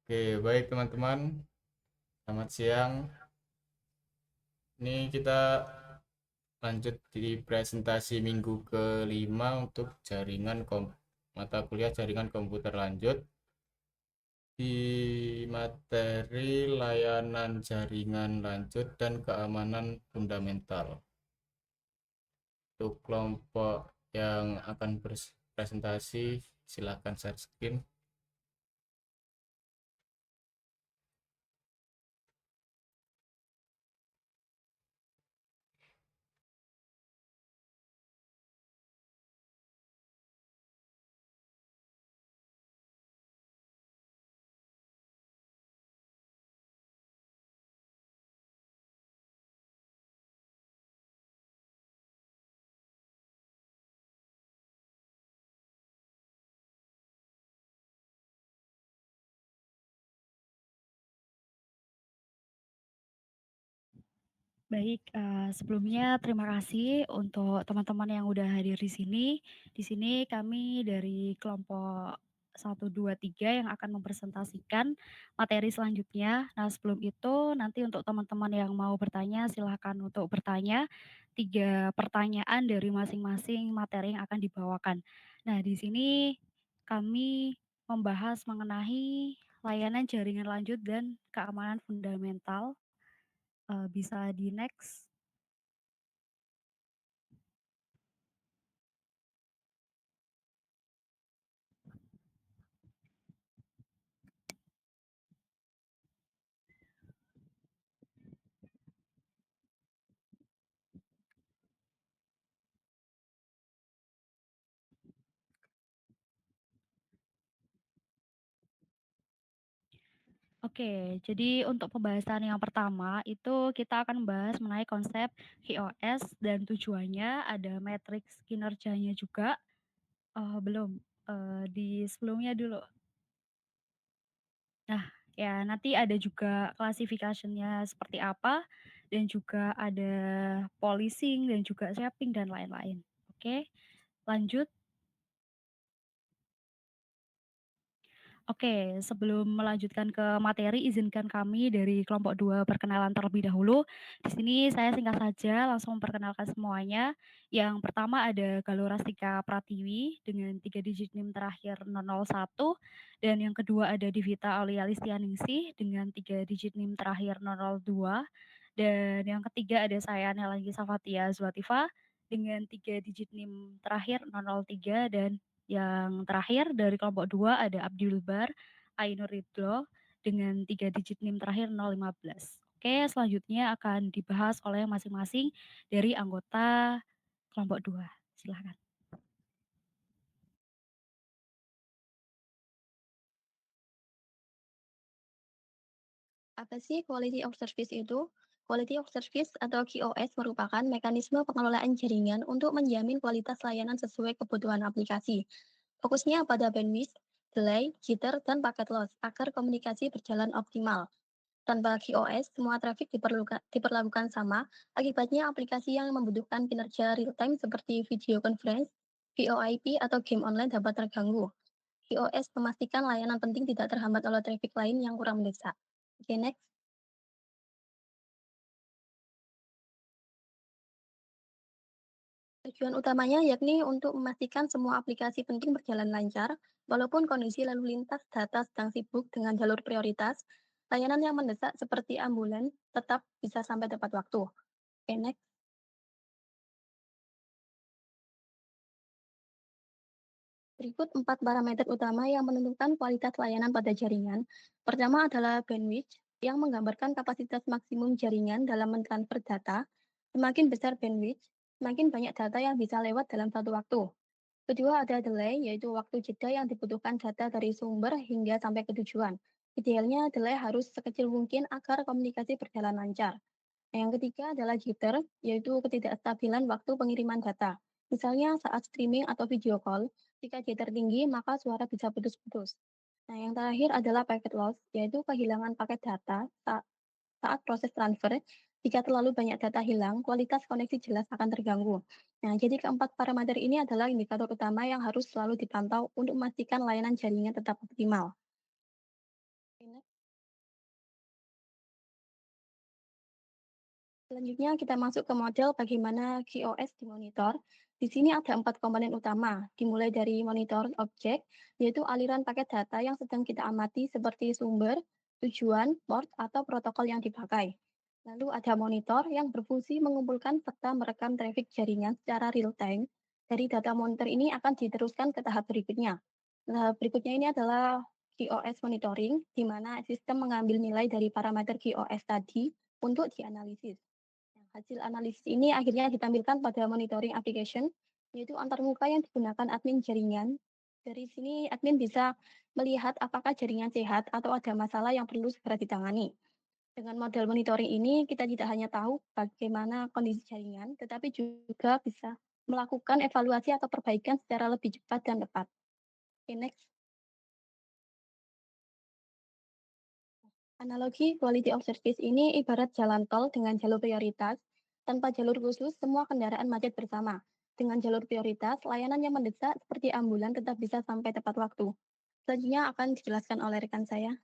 Oke, baik teman-teman. Selamat siang. Ini kita lanjut di presentasi minggu kelima untuk mata kuliah jaringan komputer lanjut di materi layanan jaringan lanjut dan keamanan fundamental. Untuk kelompok yang akan berpresentasi, silakan share screen. Baik, sebelumnya terima kasih untuk teman-teman yang udah hadir di sini. Di sini kami dari kelompok 1, 2, 3 yang akan mempresentasikan materi selanjutnya. Nah, sebelum itu nanti untuk teman-teman yang mau bertanya silahkan untuk bertanya, 3 pertanyaan dari masing-masing materi yang akan dibawakan. Nah, di sini kami membahas mengenai layanan jaringan lanjut dan keamanan fundamental. Bisa di-next. Oke, jadi untuk pembahasan yang pertama itu kita akan membahas mengenai konsep QoS dan tujuannya, ada matriks kinerjanya juga. Belum, di sebelumnya dulu. Nah, ya nanti ada juga classification-nya seperti apa, dan juga ada policing dan juga shaping dan lain-lain. Oke, lanjut. Oke, sebelum melanjutkan ke materi, izinkan kami dari kelompok 2 perkenalan terlebih dahulu. Di sini saya singkat saja langsung memperkenalkan semuanya. Yang pertama ada Galorastika Pratiwi dengan 3 digit NIM terakhir 001, dan yang kedua ada Divita Aulia Listianingsih dengan 3 digit NIM terakhir 002, dan yang ketiga ada saya Nelangi Safatia Zuativa dengan 3 digit NIM terakhir 003, dan yang terakhir dari kelompok 2 ada Abdul Bar Ainur Ridlo dengan 3 digit NIM terakhir 015. Oke, selanjutnya akan dibahas oleh masing-masing dari anggota kelompok 2. Silahkan. Apa sih Quality of Service itu? Quality of Service atau QoS merupakan mekanisme pengelolaan jaringan untuk menjamin kualitas layanan sesuai kebutuhan aplikasi. Fokusnya pada bandwidth, delay, jitter, dan paket loss agar komunikasi berjalan optimal. Tanpa QoS, semua traffic diperlakukan sama, akibatnya aplikasi yang membutuhkan kinerja real-time seperti video conference, VoIP, atau game online dapat terganggu. QoS memastikan layanan penting tidak terhambat oleh traffic lain yang kurang mendesak. Oke, next. Tujuan utamanya yakni untuk memastikan semua aplikasi penting berjalan lancar, walaupun kondisi lalu lintas data sedang sibuk dengan jalur prioritas, layanan yang mendesak seperti ambulan tetap bisa sampai tepat waktu. Oke, next. Berikut 4 parameter utama yang menentukan kualitas layanan pada jaringan. Pertama adalah bandwidth, yang menggambarkan kapasitas maksimum jaringan dalam mentransfer data. Semakin besar bandwidth, semakin banyak data yang bisa lewat dalam satu waktu. Kedua ada delay, yaitu waktu jeda yang dibutuhkan data dari sumber hingga sampai ke tujuan. Idealnya delay harus sekecil mungkin agar komunikasi berjalan lancar. Nah, yang ketiga adalah jitter, yaitu ketidakstabilan waktu pengiriman data. Misalnya saat streaming atau video call, jika jitter tinggi maka suara bisa putus-putus. Nah, yang terakhir adalah packet loss, yaitu kehilangan paket data saat proses transfer. Jika terlalu banyak data hilang, kualitas koneksi jelas akan terganggu. Nah, jadi keempat parameter ini adalah indikator utama yang harus selalu dipantau untuk memastikan layanan jaringan tetap optimal. Selanjutnya kita masuk ke model bagaimana QoS dimonitor. Di sini ada 4 komponen utama, dimulai dari monitor objek, yaitu aliran paket data yang sedang kita amati seperti sumber, tujuan, port, atau protokol yang dipakai. Lalu ada monitor yang berfungsi mengumpulkan serta merekam traffic jaringan secara real time. Dari data monitor ini akan diteruskan ke tahap berikutnya. Tahap berikutnya ini adalah QoS monitoring, di mana sistem mengambil nilai dari parameter QoS tadi untuk dianalisis. Nah, hasil analisis ini akhirnya ditampilkan pada monitoring application, yaitu antarmuka yang digunakan admin jaringan. Dari sini admin bisa melihat apakah jaringan sehat atau ada masalah yang perlu segera ditangani. Dengan model monitoring ini, kita tidak hanya tahu bagaimana kondisi jaringan, tetapi juga bisa melakukan evaluasi atau perbaikan secara lebih cepat dan tepat. Oke, next. Analogi quality of service ini ibarat jalan tol dengan jalur prioritas. Tanpa jalur khusus, semua kendaraan macet bersama. Dengan jalur prioritas, layanan yang mendesak seperti ambulan tetap bisa sampai tepat waktu. Selanjutnya akan dijelaskan oleh rekan saya.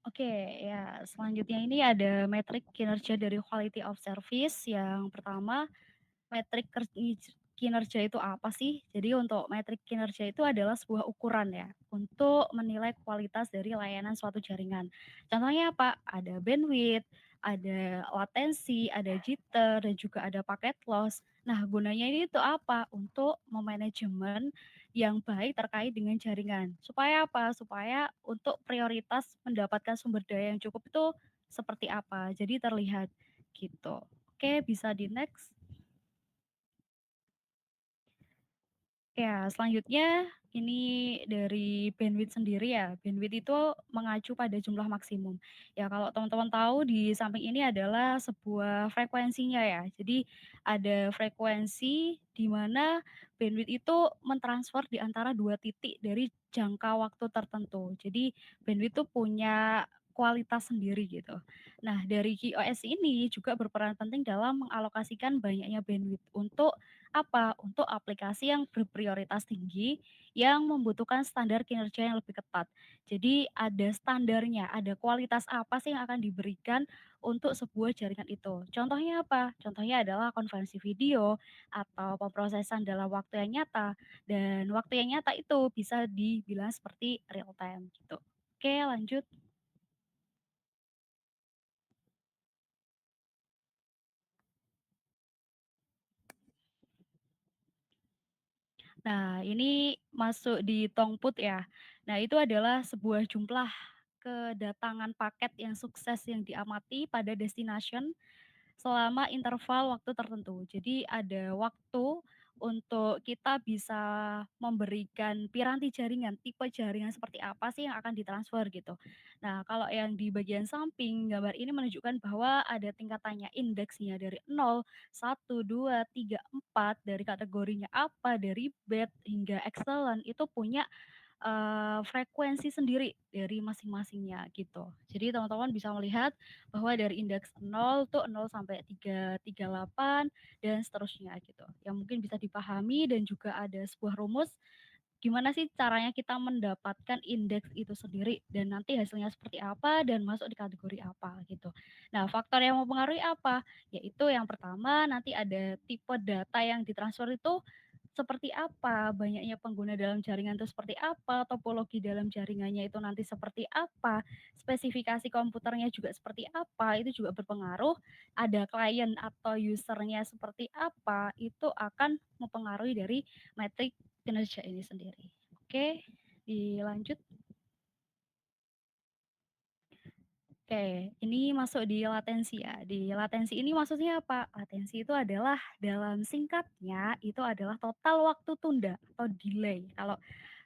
Oke, ya selanjutnya ini ada metrik kinerja dari quality of service. Yang pertama, metrik kinerja itu apa sih? Jadi untuk metrik kinerja itu adalah sebuah ukuran ya untuk menilai kualitas dari layanan suatu jaringan. Contohnya apa? Ada bandwidth, ada latensi, ada jitter, dan juga ada packet loss. Nah, gunanya ini itu apa? Untuk memanajemen yang baik terkait dengan jaringan. Supaya apa? Supaya untuk prioritas mendapatkan sumber daya yang cukup itu seperti apa. Jadi terlihat gitu. Oke, bisa di next. Ya, selanjutnya ini dari bandwidth sendiri ya. Bandwidth itu mengacu pada jumlah maksimum. Ya, kalau teman-teman tahu di samping ini adalah sebuah frekuensinya ya. Jadi ada frekuensi di mana bandwidth itu mentransfer di antara dua titik dari jangka waktu tertentu. Jadi bandwidth itu punya kualitas sendiri gitu. Nah, dari QoS ini juga berperan penting dalam mengalokasikan banyaknya bandwidth untuk apa? Untuk aplikasi yang berprioritas tinggi, yang membutuhkan standar kinerja yang lebih ketat. Jadi ada standarnya, ada kualitas apa sih yang akan diberikan untuk sebuah jaringan itu. Contohnya apa? Contohnya adalah konferensi video atau pemrosesan dalam waktu yang nyata, dan waktu yang nyata itu bisa dibilang seperti real time gitu. Oke, lanjut. Nah, ini masuk di Tongput ya. Nah, itu adalah sebuah jumlah kedatangan paket yang sukses yang diamati pada destination selama interval waktu tertentu. Jadi ada waktu untuk kita bisa memberikan piranti jaringan, tipe jaringan seperti apa sih yang akan ditransfer gitu. Nah, kalau yang di bagian samping gambar ini menunjukkan bahwa ada tingkatannya, indeksnya dari 0, 1, 2, 3, 4, dari kategorinya apa, dari bad hingga excellent itu punya frekuensi sendiri dari masing-masingnya gitu. Jadi teman-teman bisa melihat bahwa dari indeks 0 tuh 0 sampai 338 dan seterusnya gitu. Yang mungkin bisa dipahami dan juga ada sebuah rumus gimana sih caranya kita mendapatkan indeks itu sendiri dan nanti hasilnya seperti apa dan masuk di kategori apa gitu. Nah, faktor yang mempengaruhi apa? Yaitu yang pertama nanti ada tipe data yang ditransfer itu seperti apa, banyaknya pengguna dalam jaringan itu seperti apa, topologi dalam jaringannya itu nanti seperti apa, spesifikasi komputernya juga seperti apa, itu juga berpengaruh. Ada klien atau usernya seperti apa, itu akan mempengaruhi dari metrik kinerja ini sendiri. Oke, dilanjut. Oke, ini masuk di latensi ya. Di latensi ini maksudnya apa? Latensi itu adalah dalam singkatnya itu adalah total waktu tunda atau delay. Kalau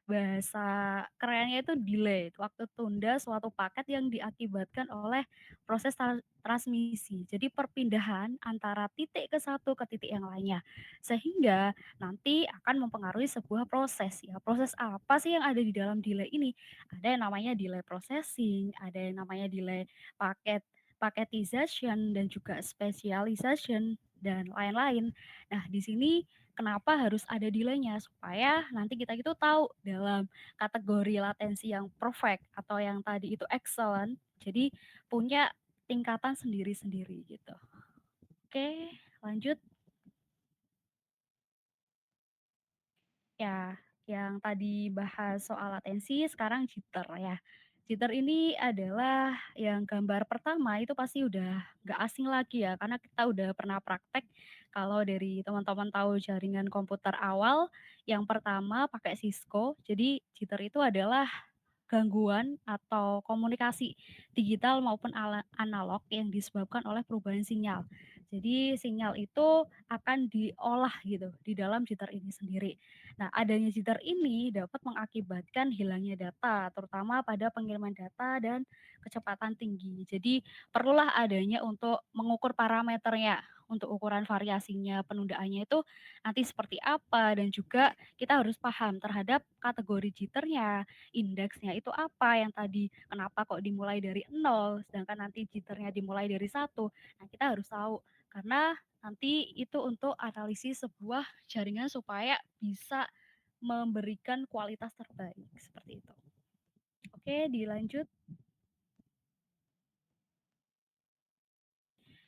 bahasa kerennya itu delay, waktu tunda suatu paket yang diakibatkan oleh proses transmisi. Jadi perpindahan antara titik ke satu ke titik yang lainnya. Sehingga nanti akan mempengaruhi sebuah proses ya. Proses apa sih yang ada di dalam delay ini? Ada yang namanya delay processing, ada yang namanya delay packet packetization dan juga specialization dan lain-lain. Nah, di sini kenapa harus ada delay-nya supaya nanti kita itu tahu dalam kategori latensi yang perfect atau yang tadi itu excellent. Jadi punya tingkatan sendiri-sendiri gitu. Oke, lanjut. Ya, yang tadi bahas soal latensi, sekarang jitter ya. Jitter ini adalah yang gambar pertama itu pasti udah nggak asing lagi ya, karena kita udah pernah praktek. Kalau dari teman-teman tahu jaringan komputer awal, yang pertama pakai Cisco. Jadi jitter itu adalah gangguan atau komunikasi digital maupun analog yang disebabkan oleh perubahan sinyal. Jadi sinyal itu akan diolah gitu di dalam jitter ini sendiri. Nah, adanya jitter ini dapat mengakibatkan hilangnya data, terutama pada pengiriman data dan kecepatan tinggi. Jadi perlulah adanya untuk mengukur parameternya, untuk ukuran variasinya, penundaannya itu nanti seperti apa, dan juga kita harus paham terhadap kategori jitternya, indeksnya itu apa yang tadi, kenapa kok dimulai dari 0 sedangkan nanti jitternya dimulai dari 1. Nah, kita harus tahu karena nanti itu untuk analisis sebuah jaringan supaya bisa memberikan kualitas terbaik, seperti itu. Oke, dilanjut.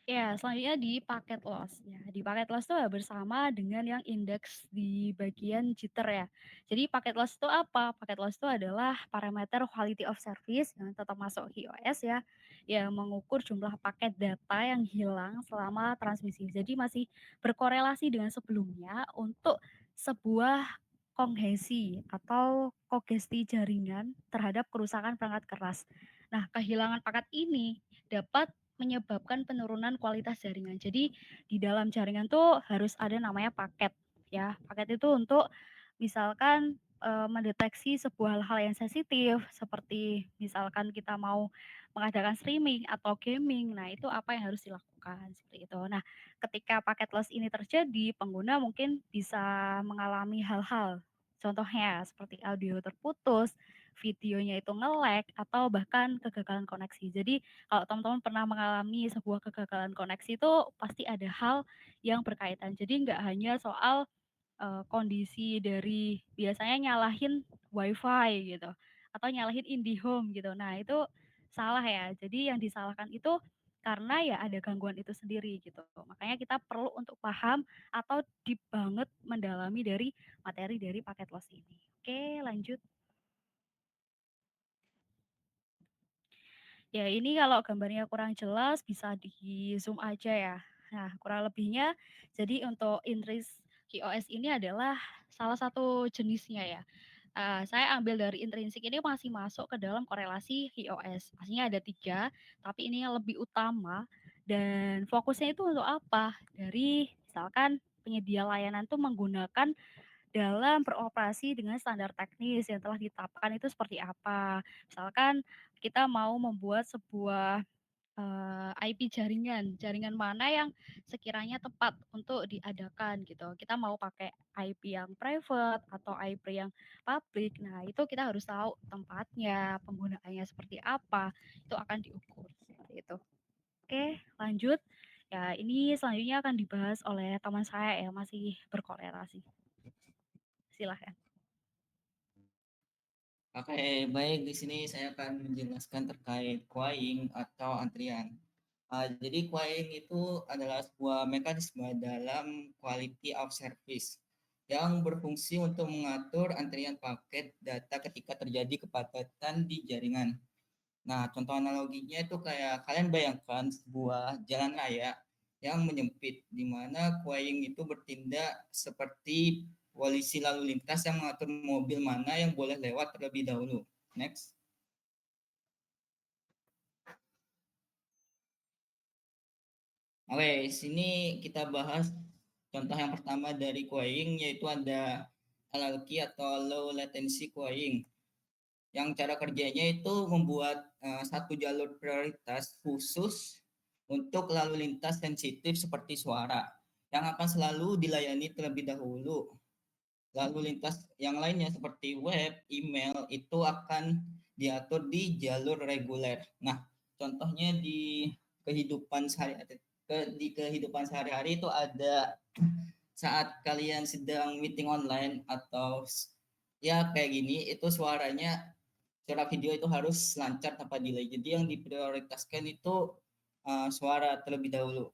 Ya, selanjutnya di paket loss. Ya, di paket loss itu bersama dengan yang indeks di bagian jitter ya. Jadi paket loss itu apa? Paket loss itu adalah parameter quality of service yang tetap masuk QoS ya, yang mengukur jumlah paket data yang hilang selama transmisi. Jadi masih berkorelasi dengan sebelumnya untuk sebuah kongesi atau kogesti jaringan terhadap kerusakan perangkat keras. Nah, kehilangan paket ini dapat menyebabkan penurunan kualitas jaringan. Jadi di dalam jaringan tuh harus ada namanya paket ya. Paket itu untuk misalkan mendeteksi sebuah hal yang sensitif seperti misalkan kita mau mengadakan streaming atau gaming. Nah, itu apa yang harus dilakukan seperti itu. Nah, ketika paket loss ini terjadi, pengguna mungkin bisa mengalami hal-hal. Contohnya seperti audio terputus, videonya itu nge-lag atau bahkan kegagalan koneksi. Jadi kalau teman-teman pernah mengalami sebuah kegagalan koneksi itu pasti ada hal yang berkaitan. Jadi nggak hanya soal, kondisi dari biasanya nyalahin WiFi gitu, atau nyalahin IndiHome gitu. Nah itu salah ya. Jadi yang disalahkan itu karena ya ada gangguan itu sendiri gitu. Makanya kita perlu untuk paham atau deep banget mendalami dari materi dari paket loss ini. Oke lanjut. Ya ini kalau gambarnya kurang jelas bisa di-zoom aja ya. Nah kurang lebihnya jadi untuk Intris QoS ini adalah salah satu jenisnya ya. Saya ambil dari intrinsik ini masih masuk ke dalam korelasi QoS. Aslinya ada 3, tapi ini yang lebih utama dan fokusnya itu untuk apa? Dari misalkan penyedia layanan tuh menggunakan dalam beroperasi dengan standar teknis yang telah ditetapkan itu seperti apa. Misalkan kita mau membuat sebuah, IP jaringan, jaringan mana yang sekiranya tepat untuk diadakan gitu. Kita mau pakai IP yang private atau IP yang publik. Nah, itu kita harus tahu tempatnya, penggunaannya seperti apa, itu akan diukur, seperti itu. Oke, lanjut. Ya, ini selanjutnya akan dibahas oleh teman saya yang masih berkorelasi. Silahkan. Oke, baik. Di sini saya akan menjelaskan terkait queuing atau antrian. Jadi queuing itu adalah sebuah mekanisme dalam quality of service yang berfungsi untuk mengatur antrian paket data ketika terjadi kepadatan di jaringan. Nah, contoh analoginya itu kayak kalian bayangkan sebuah jalan raya yang menyempit, di mana queuing itu bertindak seperti polisi lalu lintas yang mengatur mobil mana yang boleh lewat terlebih dahulu. Next. Oke, sini kita bahas contoh yang pertama dari queuing, yaitu ada LLQ atau low latency queuing. Yang cara kerjanya itu membuat satu jalur prioritas khusus untuk lalu lintas sensitif seperti suara yang akan selalu dilayani terlebih dahulu. Lalu lintas yang lainnya seperti web, email itu akan diatur di jalur reguler. Nah, contohnya di kehidupan sehari-hari di kehidupan sehari-hari itu ada saat kalian sedang meeting online atau ya kayak gini, itu suara video itu harus lancar tanpa delay. Jadi yang diprioritaskan itu suara terlebih dahulu.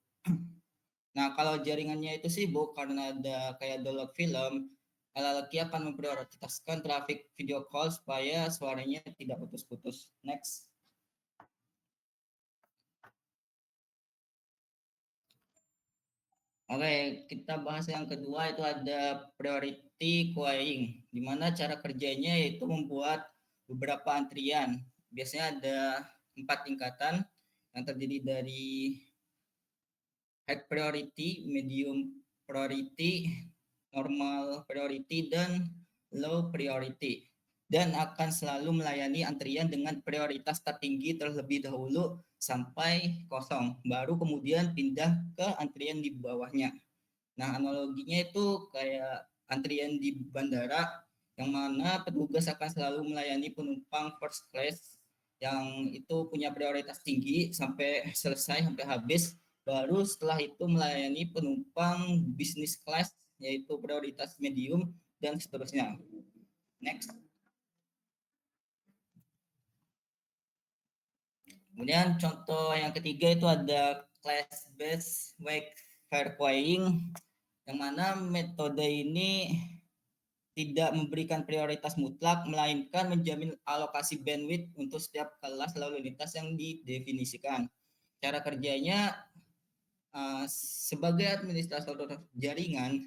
Nah, kalau jaringannya itu sibuk karena ada kayak download film, LLQ akan memprioritaskan traffic video call supaya suaranya tidak putus-putus. Next. Oke, kita bahas yang kedua itu ada priority queuing, di mana cara kerjanya yaitu membuat beberapa antrian. Biasanya ada 4 tingkatan yang terdiri dari high priority, medium priority, normal priority, dan low priority. Dan akan selalu melayani antrian dengan prioritas tertinggi terlebih dahulu sampai kosong. Baru kemudian pindah ke antrian di bawahnya. Nah, analoginya itu kayak antrian di bandara yang mana petugas akan selalu melayani penumpang first class yang itu punya prioritas tinggi sampai selesai, sampai habis. Baru setelah itu melayani penumpang business class yaitu prioritas medium dan seterusnya. Next. Kemudian contoh yang ketiga itu ada class based wayfare queuing, yang mana metode ini tidak memberikan prioritas mutlak, melainkan menjamin alokasi bandwidth untuk setiap kelas lalu lintas yang didefinisikan. Cara kerjanya sebagai administrator jaringan,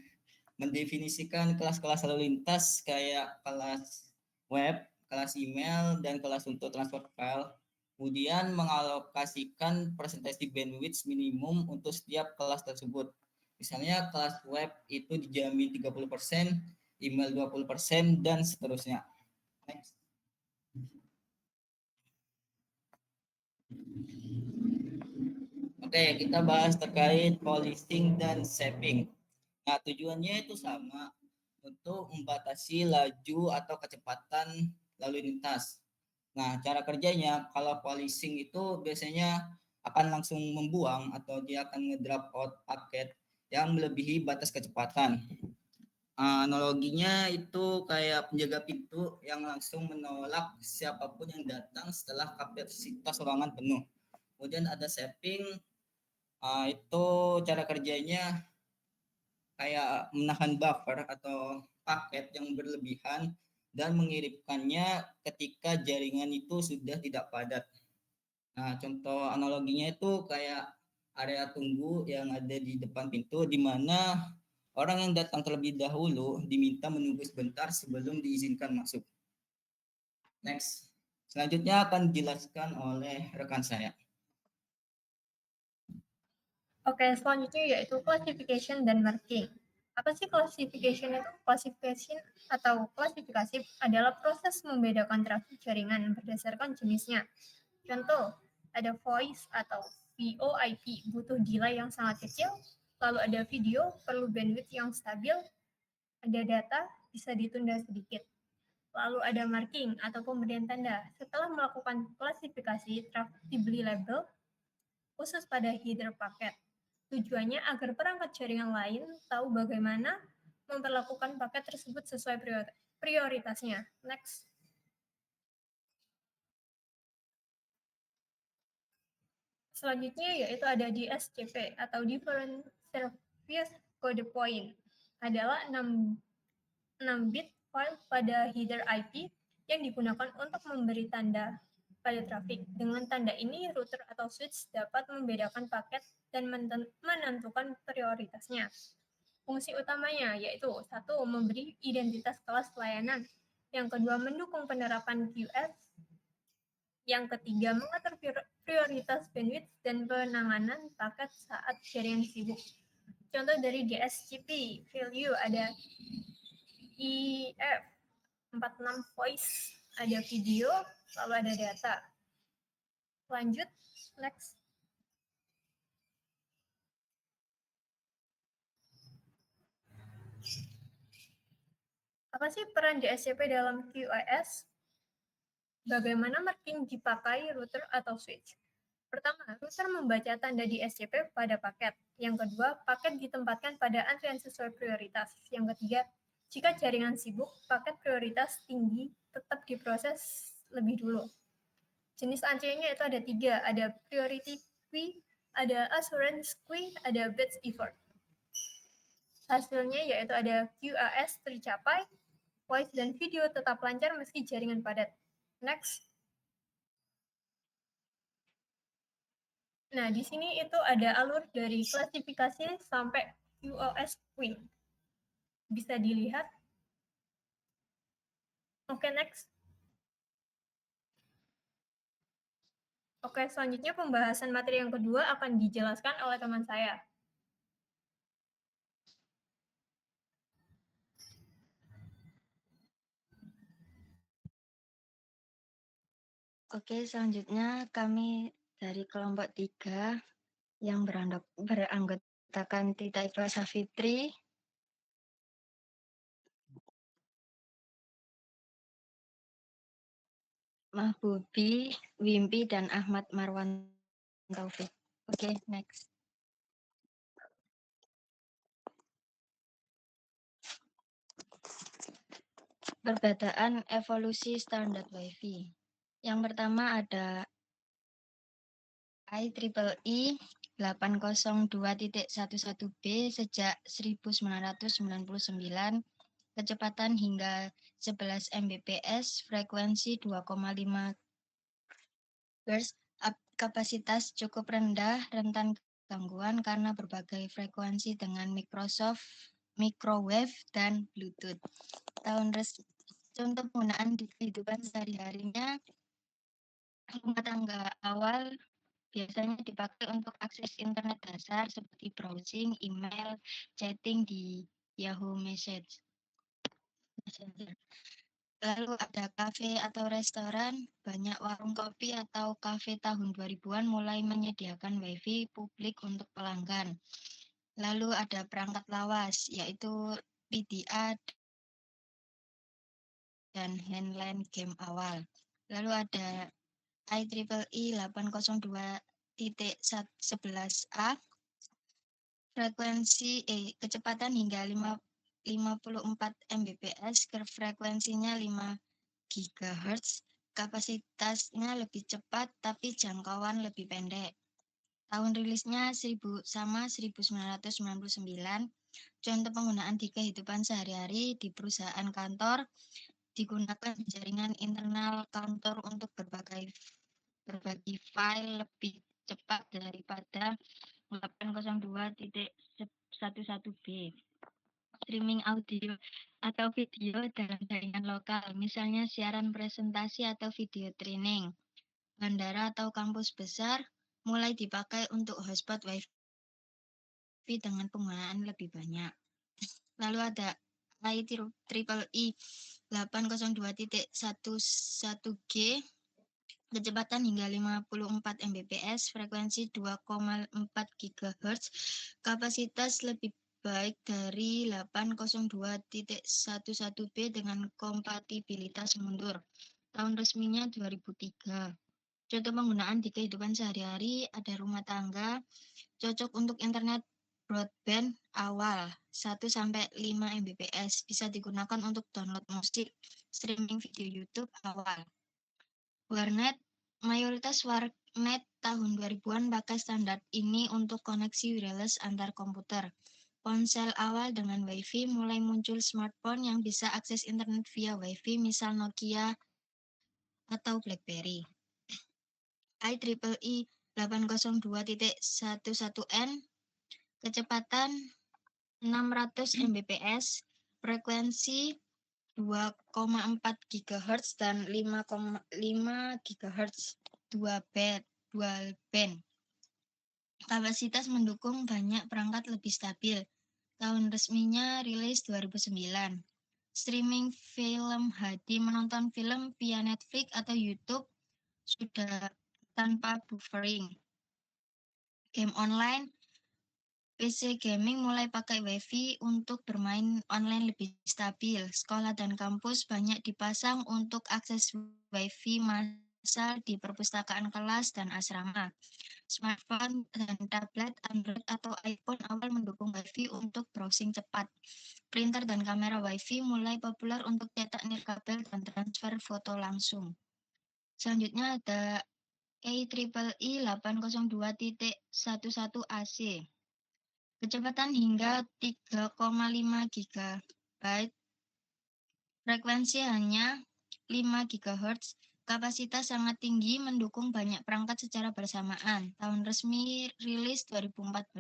mendefinisikan kelas-kelas lalu lintas kayak kelas web, kelas email, dan kelas untuk transfer file. Kemudian mengalokasikan presentasi bandwidth minimum untuk setiap kelas tersebut. Misalnya kelas web itu dijamin 30%, email 20%, dan seterusnya. Next. Oke, kita bahas terkait policing dan shaping. Nah, tujuannya itu sama, untuk membatasi laju atau kecepatan lalu lintas. Nah, cara kerjanya kalau policing itu biasanya akan langsung membuang atau dia akan ngedrop out paket yang melebihi batas kecepatan. Analoginya itu kayak penjaga pintu yang langsung menolak siapapun yang datang setelah kapasitas ruangan penuh. Kemudian ada shaping, itu cara kerjanya kayak menahan buffer atau paket yang berlebihan dan mengirimkannya ketika jaringan itu sudah tidak padat. Nah, contoh analoginya itu kayak area tunggu yang ada di depan pintu, di mana orang yang datang terlebih dahulu diminta menunggu sebentar sebelum diizinkan masuk. Next. Selanjutnya akan dijelaskan oleh rekan saya. Oke, selanjutnya yaitu classification dan marking. Apa sih classification itu? Classification atau klasifikasi adalah proses membedakan trafik jaringan berdasarkan jenisnya. Contoh, ada voice atau VoIP butuh delay yang sangat kecil, lalu ada video perlu bandwidth yang stabil, ada data bisa ditunda sedikit. Lalu ada marking atau pemberian tanda. Setelah melakukan klasifikasi, trafik diberi label khusus pada header paket. Tujuannya agar perangkat jaringan lain tahu bagaimana memperlakukan paket tersebut sesuai prioritasnya. Next. Selanjutnya yaitu ada DSCP atau Different Service Code Point. Adalah 6 bit file pada header IP yang digunakan untuk memberi tanda pada trafik. Dengan tanda ini, router atau switch dapat membedakan paket dan menentukan prioritasnya. Fungsi utamanya yaitu 1. Memberi identitas kelas layanan. Yang kedua, mendukung penerapan QoS. Yang ketiga, mengatur prioritas bandwidth dan penanganan paket saat jaringan sibuk. Contoh dari DSCP value ada IF46 voice, ada video, lalu ada data. Lanjut, next. Apa sih peran DSCP dalam QoS? Bagaimana marking dipakai router atau switch? Pertama, router membaca tanda di SCP pada paket. Yang kedua, paket ditempatkan pada antrian sesuai prioritas. Yang ketiga, jika jaringan sibuk, paket prioritas tinggi tetap diproses lebih dulu. Jenis antriannya itu ada 3, ada priority queue, ada assurance queue, ada batch effort. Hasilnya yaitu ada QAS tercapai, voice dan video tetap lancar meski jaringan padat. Next. Nah, di sini itu ada alur dari klasifikasi sampai QoS queue. Bisa dilihat. Oke, next. Oke, selanjutnya pembahasan materi yang kedua akan dijelaskan oleh teman saya. Oke, selanjutnya kami dari kelompok 3 yang beranggotakan Tita Ikhlas Safitri, Mahbubi, Wimpi, dan Ahmad Marwan Taufik. Oke, next. Perbedaan evolusi standar WiFi. Yang pertama ada IEEE 802.11b sejak 1999, kecepatan hingga 11 Mbps, frekuensi 2,5 GHz, kapasitas cukup rendah, rentan gangguan karena berbagai frekuensi dengan Microsoft, microwave, dan Bluetooth. Contoh penggunaan di kehidupan sehari-harinya, rumah tangga awal biasanya dipakai untuk akses internet dasar seperti browsing, email, chatting di Yahoo Messenger. Lalu ada kafe atau restoran, banyak warung kopi atau kafe tahun 2000-an mulai menyediakan WiFi publik untuk pelanggan. Lalu ada perangkat lawas, yaitu PDA dan handline game awal. Lalu ada IEEE 802.11a, kecepatan hingga 54 Mbps, frekuensinya 5 GHz, kapasitasnya lebih cepat tapi jangkauan lebih pendek. Tahun rilisnya 1999. Contoh penggunaan di kehidupan sehari-hari di perusahaan kantor, digunakan jaringan internal kantor untuk berbagi file lebih cepat daripada 802.11b. Streaming audio atau video dalam jaringan lokal, misalnya siaran presentasi atau video training. Bandara atau kampus besar mulai dipakai untuk hotspot WiFi dengan penggunaan lebih banyak. Lalu ada IEEE 802.11g, kecepatan hingga 54 Mbps, frekuensi 2,4 GHz, kapasitas lebih baik dari 802.11b dengan kompatibilitas mundur. Tahun resminya 2003. Contoh penggunaan di kehidupan sehari-hari ada rumah tangga, cocok untuk internet broadband awal 1-5 Mbps, bisa digunakan untuk download musik, streaming video YouTube awal. Warnet, mayoritas warnet tahun 2000-an pakai standar ini untuk koneksi wireless antar komputer. Ponsel awal dengan WiFi, mulai muncul smartphone yang bisa akses internet via WiFi, misal Nokia atau BlackBerry. IEEE 802.11n, kecepatan 600 Mbps, frekuensi 2,4 GHz dan 5,5 GHz, dual band. Kapasitas mendukung banyak perangkat lebih stabil. Tahun resminya rilis 2009. Streaming film HD, menonton film via Netflix atau YouTube sudah tanpa buffering. Game online, PC gaming mulai pakai WiFi untuk bermain online lebih stabil. Sekolah dan kampus banyak dipasang untuk akses WiFi universal di perpustakaan kelas dan asrama. Smartphone dan tablet Android atau iPhone awal mendukung Wi-Fi untuk browsing cepat. Printer dan kamera Wi-Fi mulai populer untuk cetak nirkabel dan transfer foto langsung. Selanjutnya ada IEEE 802.11 AC. Kecepatan hingga 3,5 GB. Frekuensi hanya 5 GHz. Kapasitas sangat tinggi mendukung banyak perangkat secara bersamaan. Tahun resmi rilis 2014.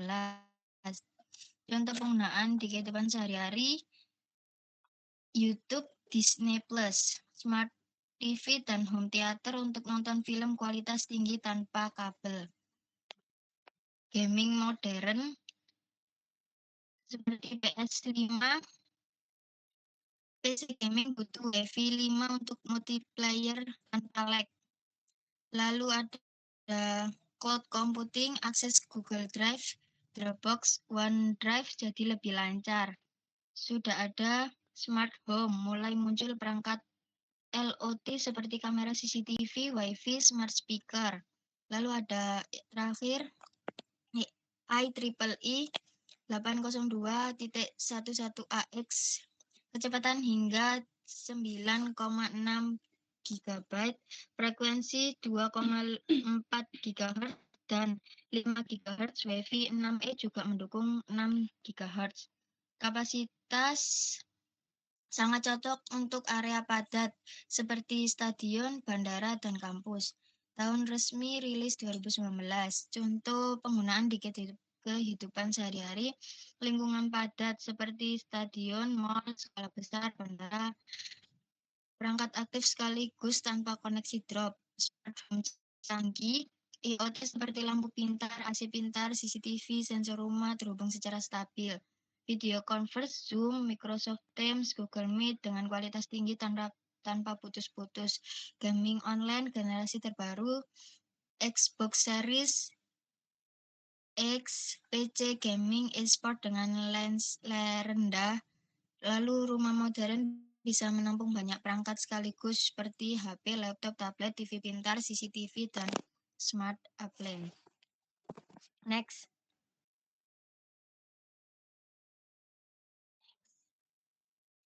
Contoh penggunaan di kehidupan sehari-hari: YouTube, Disney Plus, Smart TV, dan home theater untuk nonton film kualitas tinggi tanpa kabel. Gaming modern seperti PS5, PC gaming butuh Wi-Fi 5 untuk multiplayer tanpa lag. Lalu ada cloud computing, akses Google Drive, Dropbox, OneDrive jadi lebih lancar. Sudah ada smart home, mulai muncul perangkat LOT seperti kamera CCTV, Wi-Fi, smart speaker. Lalu ada terakhir IEEE 802.11ax, kecepatan hingga 9,6 GB, frekuensi 2,4 GHz dan 5 GHz. Wi-Fi 6E juga mendukung 6 GHz. Kapasitas sangat cocok untuk area padat seperti stadion, bandara, dan kampus. Tahun resmi rilis 2019. Contoh penggunaan di kehidupan sehari-hari: lingkungan padat seperti stadion, mall, skala besar, bandara. Perangkat aktif sekaligus tanpa koneksi drop. Smart home canggih, IoT seperti lampu pintar, AC pintar, CCTV, sensor rumah terhubung secara stabil. Video conference, Zoom, Microsoft Teams, Google Meet dengan kualitas tinggi tanpa putus-putus. Gaming online generasi terbaru, Xbox Series X, PC gaming e-sport dengan lens rendah. Lalu rumah modern bisa menampung banyak perangkat sekaligus seperti HP, laptop, tablet, TV pintar, CCTV, dan smart appliance. Next.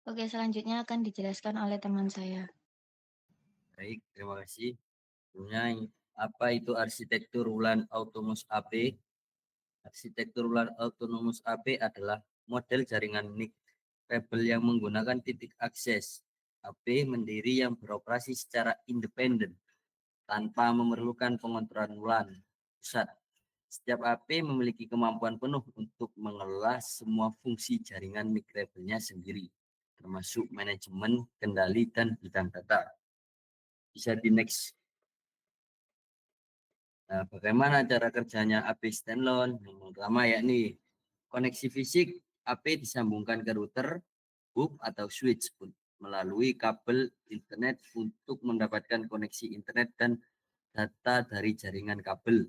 Oke, selanjutnya akan dijelaskan oleh teman saya. Baik, terima kasih. Sebelumnya, apa itu arsitektur WLAN Autonomous AP? Arsitektur WLAN Autonomous AP adalah model jaringan NIC kabel yang menggunakan titik akses AP mandiri yang beroperasi secara independen tanpa memerlukan pengontrolan WLAN pusat. Setiap AP memiliki kemampuan penuh untuk mengelola semua fungsi jaringan NIC kabelnya sendiri, termasuk manajemen, kendali, dan bidang data. Bisa di next. Nah, bagaimana cara kerjanya AP standalone? Yang pertama yakni koneksi fisik. AP disambungkan ke router, hub atau switch melalui kabel internet untuk mendapatkan koneksi internet dan data dari jaringan kabel.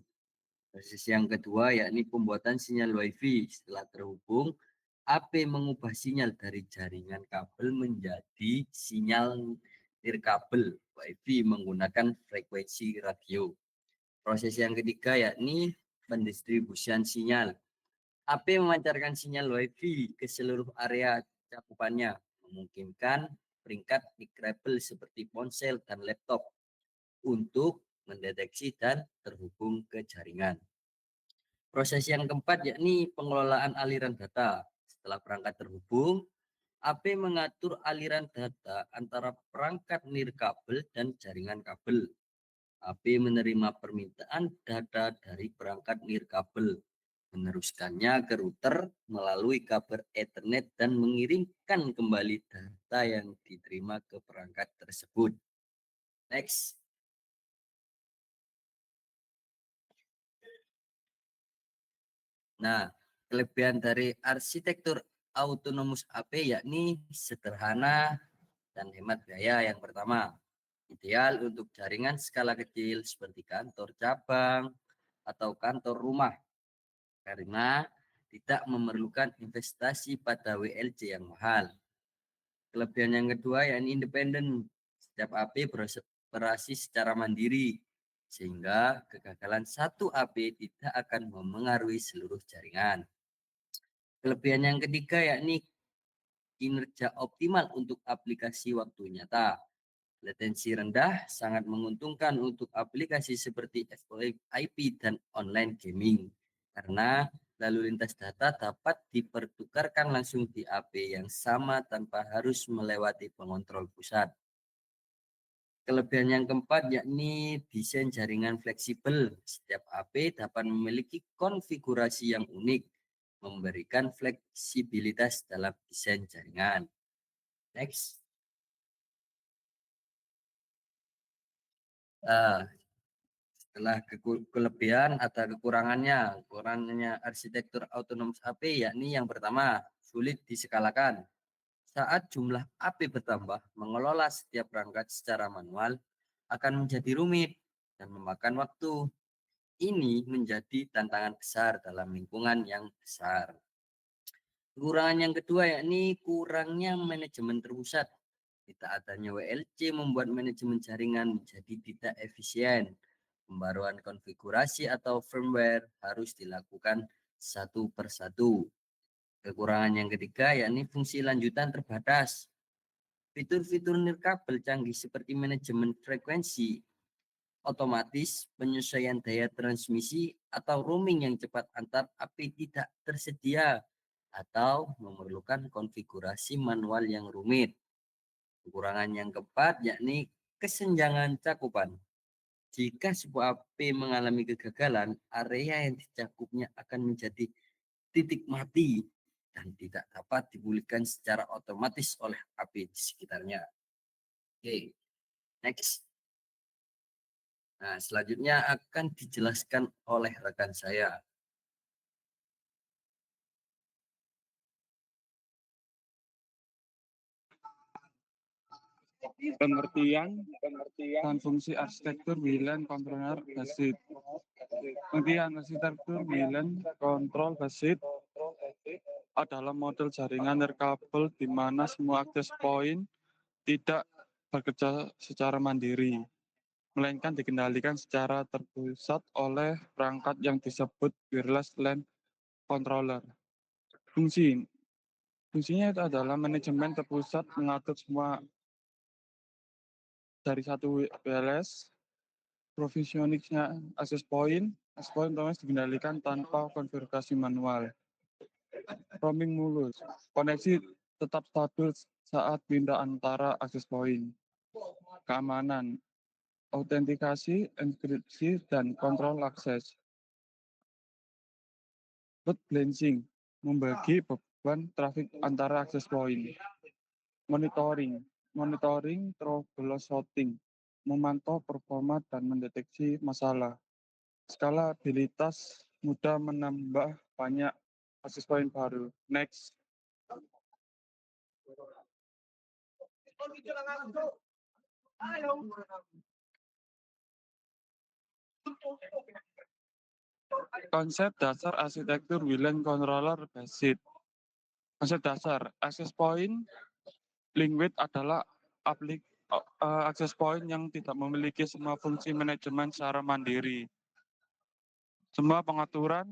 Proses yang kedua yakni pembuatan sinyal Wi-Fi. Setelah terhubung, AP mengubah sinyal dari jaringan kabel menjadi sinyal nirkabel Wi-Fi menggunakan frekuensi radio. Proses yang ketiga yakni pendistribusian sinyal. AP memancarkan sinyal Wi-Fi ke seluruh area cakupannya, memungkinkan peringkat nirkabel seperti ponsel dan laptop untuk mendeteksi dan terhubung ke jaringan. Proses yang keempat yakni pengelolaan aliran data. Setelah perangkat terhubung, AP mengatur aliran data antara perangkat nirkabel dan jaringan kabel. AP menerima permintaan data dari perangkat nirkabel, meneruskannya ke router melalui kabel Ethernet dan mengirimkan kembali data yang diterima ke perangkat tersebut. Next. Nah, kelebihan dari arsitektur autonomous AP yakni sederhana dan hemat biaya. Yang pertama, ideal untuk jaringan skala kecil seperti kantor cabang atau kantor rumah karena tidak memerlukan investasi pada WLC yang mahal. Kelebihan yang kedua yakni independen. Setiap AP beroperasi secara mandiri, sehingga kegagalan satu AP tidak akan memengaruhi seluruh jaringan. Kelebihan yang ketiga yakni kinerja optimal untuk aplikasi waktu nyata. Latensi rendah sangat menguntungkan untuk aplikasi seperti FOIP dan online gaming, karena lalu lintas data dapat dipertukarkan langsung di AP yang sama tanpa harus melewati pengontrol pusat. Kelebihan yang keempat yakni desain jaringan fleksibel. Setiap AP dapat memiliki konfigurasi yang unik, memberikan fleksibilitas dalam desain jaringan. Next. Setelah kelebihan atau kekurangannya arsitektur autonomous AP yakni yang pertama, sulit diskalakan. Saat jumlah AP bertambah, mengelola setiap perangkat secara manual akan menjadi rumit dan memakan waktu. Ini menjadi tantangan besar dalam lingkungan yang besar. Kekurangan yang kedua yakni kurangnya manajemen terpusat. Tidak adanya WLC membuat manajemen jaringan menjadi tidak efisien. Pembaruan konfigurasi atau firmware harus dilakukan satu persatu. Kekurangan yang ketiga yakni fungsi lanjutan terbatas. Fitur-fitur nirkabel canggih seperti manajemen frekuensi otomatis, penyesuaian daya transmisi, atau roaming yang cepat antar AP tidak tersedia atau memerlukan konfigurasi manual yang rumit. Kekurangan yang keempat yakni kesenjangan cakupan. Jika sebuah AP mengalami kegagalan, area yang dicakupnya akan menjadi titik mati dan tidak dapat dipulihkan secara otomatis oleh AP di sekitarnya. Oke, next. Nah, selanjutnya akan dijelaskan oleh rekan saya. Pengertian dan fungsi arsitektur WLAN controller basis. Pengertian arsitektur WLAN control basis adalah model jaringan nirkabel di mana semua akses point tidak bekerja secara mandiri, melainkan dikendalikan secara terpusat oleh perangkat yang disebut wireless LAN controller. Fungsinya itu adalah manajemen terpusat mengatur semua dari satu WLS, provisioningnya access point otomatis dikendalikan tanpa konfigurasi manual. Roaming mulus, koneksi tetap stabil saat pindah antara access point. Keamanan, autentikasi, enkripsi, dan kontrol akses. Load balancing, membagi beban trafik antara access point. Monitoring troubleshooting, memantau performa dan mendeteksi masalah. Skalabilitas, mudah menambah banyak access point baru. Next. Konsep dasar arsitektur WLAN controller basis. Konsep dasar access point link width adalah access point yang tidak memiliki semua fungsi manajemen secara mandiri. Semua pengaturan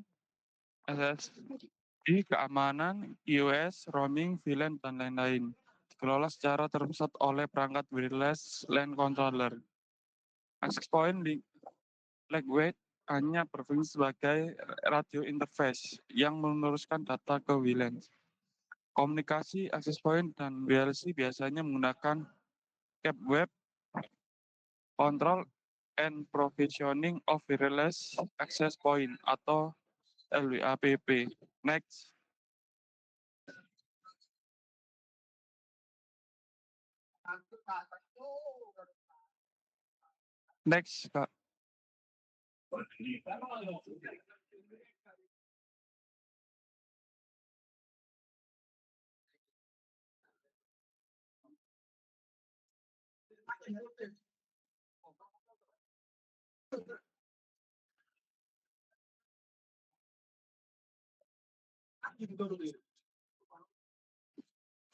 SSI, keamanan, iOS, roaming, VLAN, dan lain-lain dikelola secara terpusat oleh perangkat wireless LAN controller. Access point lightweight hanya berfungsi sebagai radio interface yang meneruskan data ke WLAN. Komunikasi access point dan WLC biasanya menggunakan cap web, control and provisioning of wireless access point atau LWAPP. Next. Next, Kak.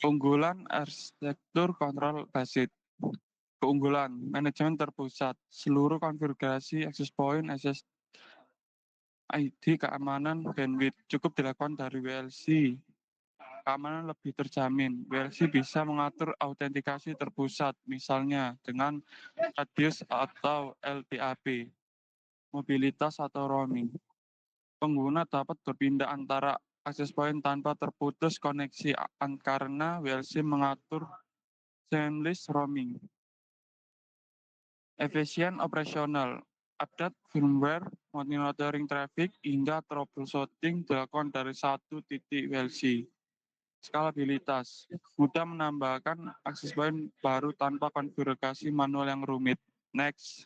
Keunggulan arsitektur kontrol basis. Keunggulan, manajemen terpusat, seluruh konfigurasi access point, SSID, keamanan, bandwidth cukup dilakukan dari WLC. Keamanan lebih terjamin. WLC bisa mengatur autentikasi terpusat, misalnya dengan radius atau LDAP, mobilitas atau roaming. Pengguna dapat berpindah antara access point tanpa terputus koneksi karena WLC mengatur seamless roaming. Efisien operasional, update firmware, monitoring traffic, hingga troubleshooting dilakukan dari satu titik WLC. Skalabilitas, mudah menambahkan akses point baru tanpa konfigurasi manual yang rumit. Next.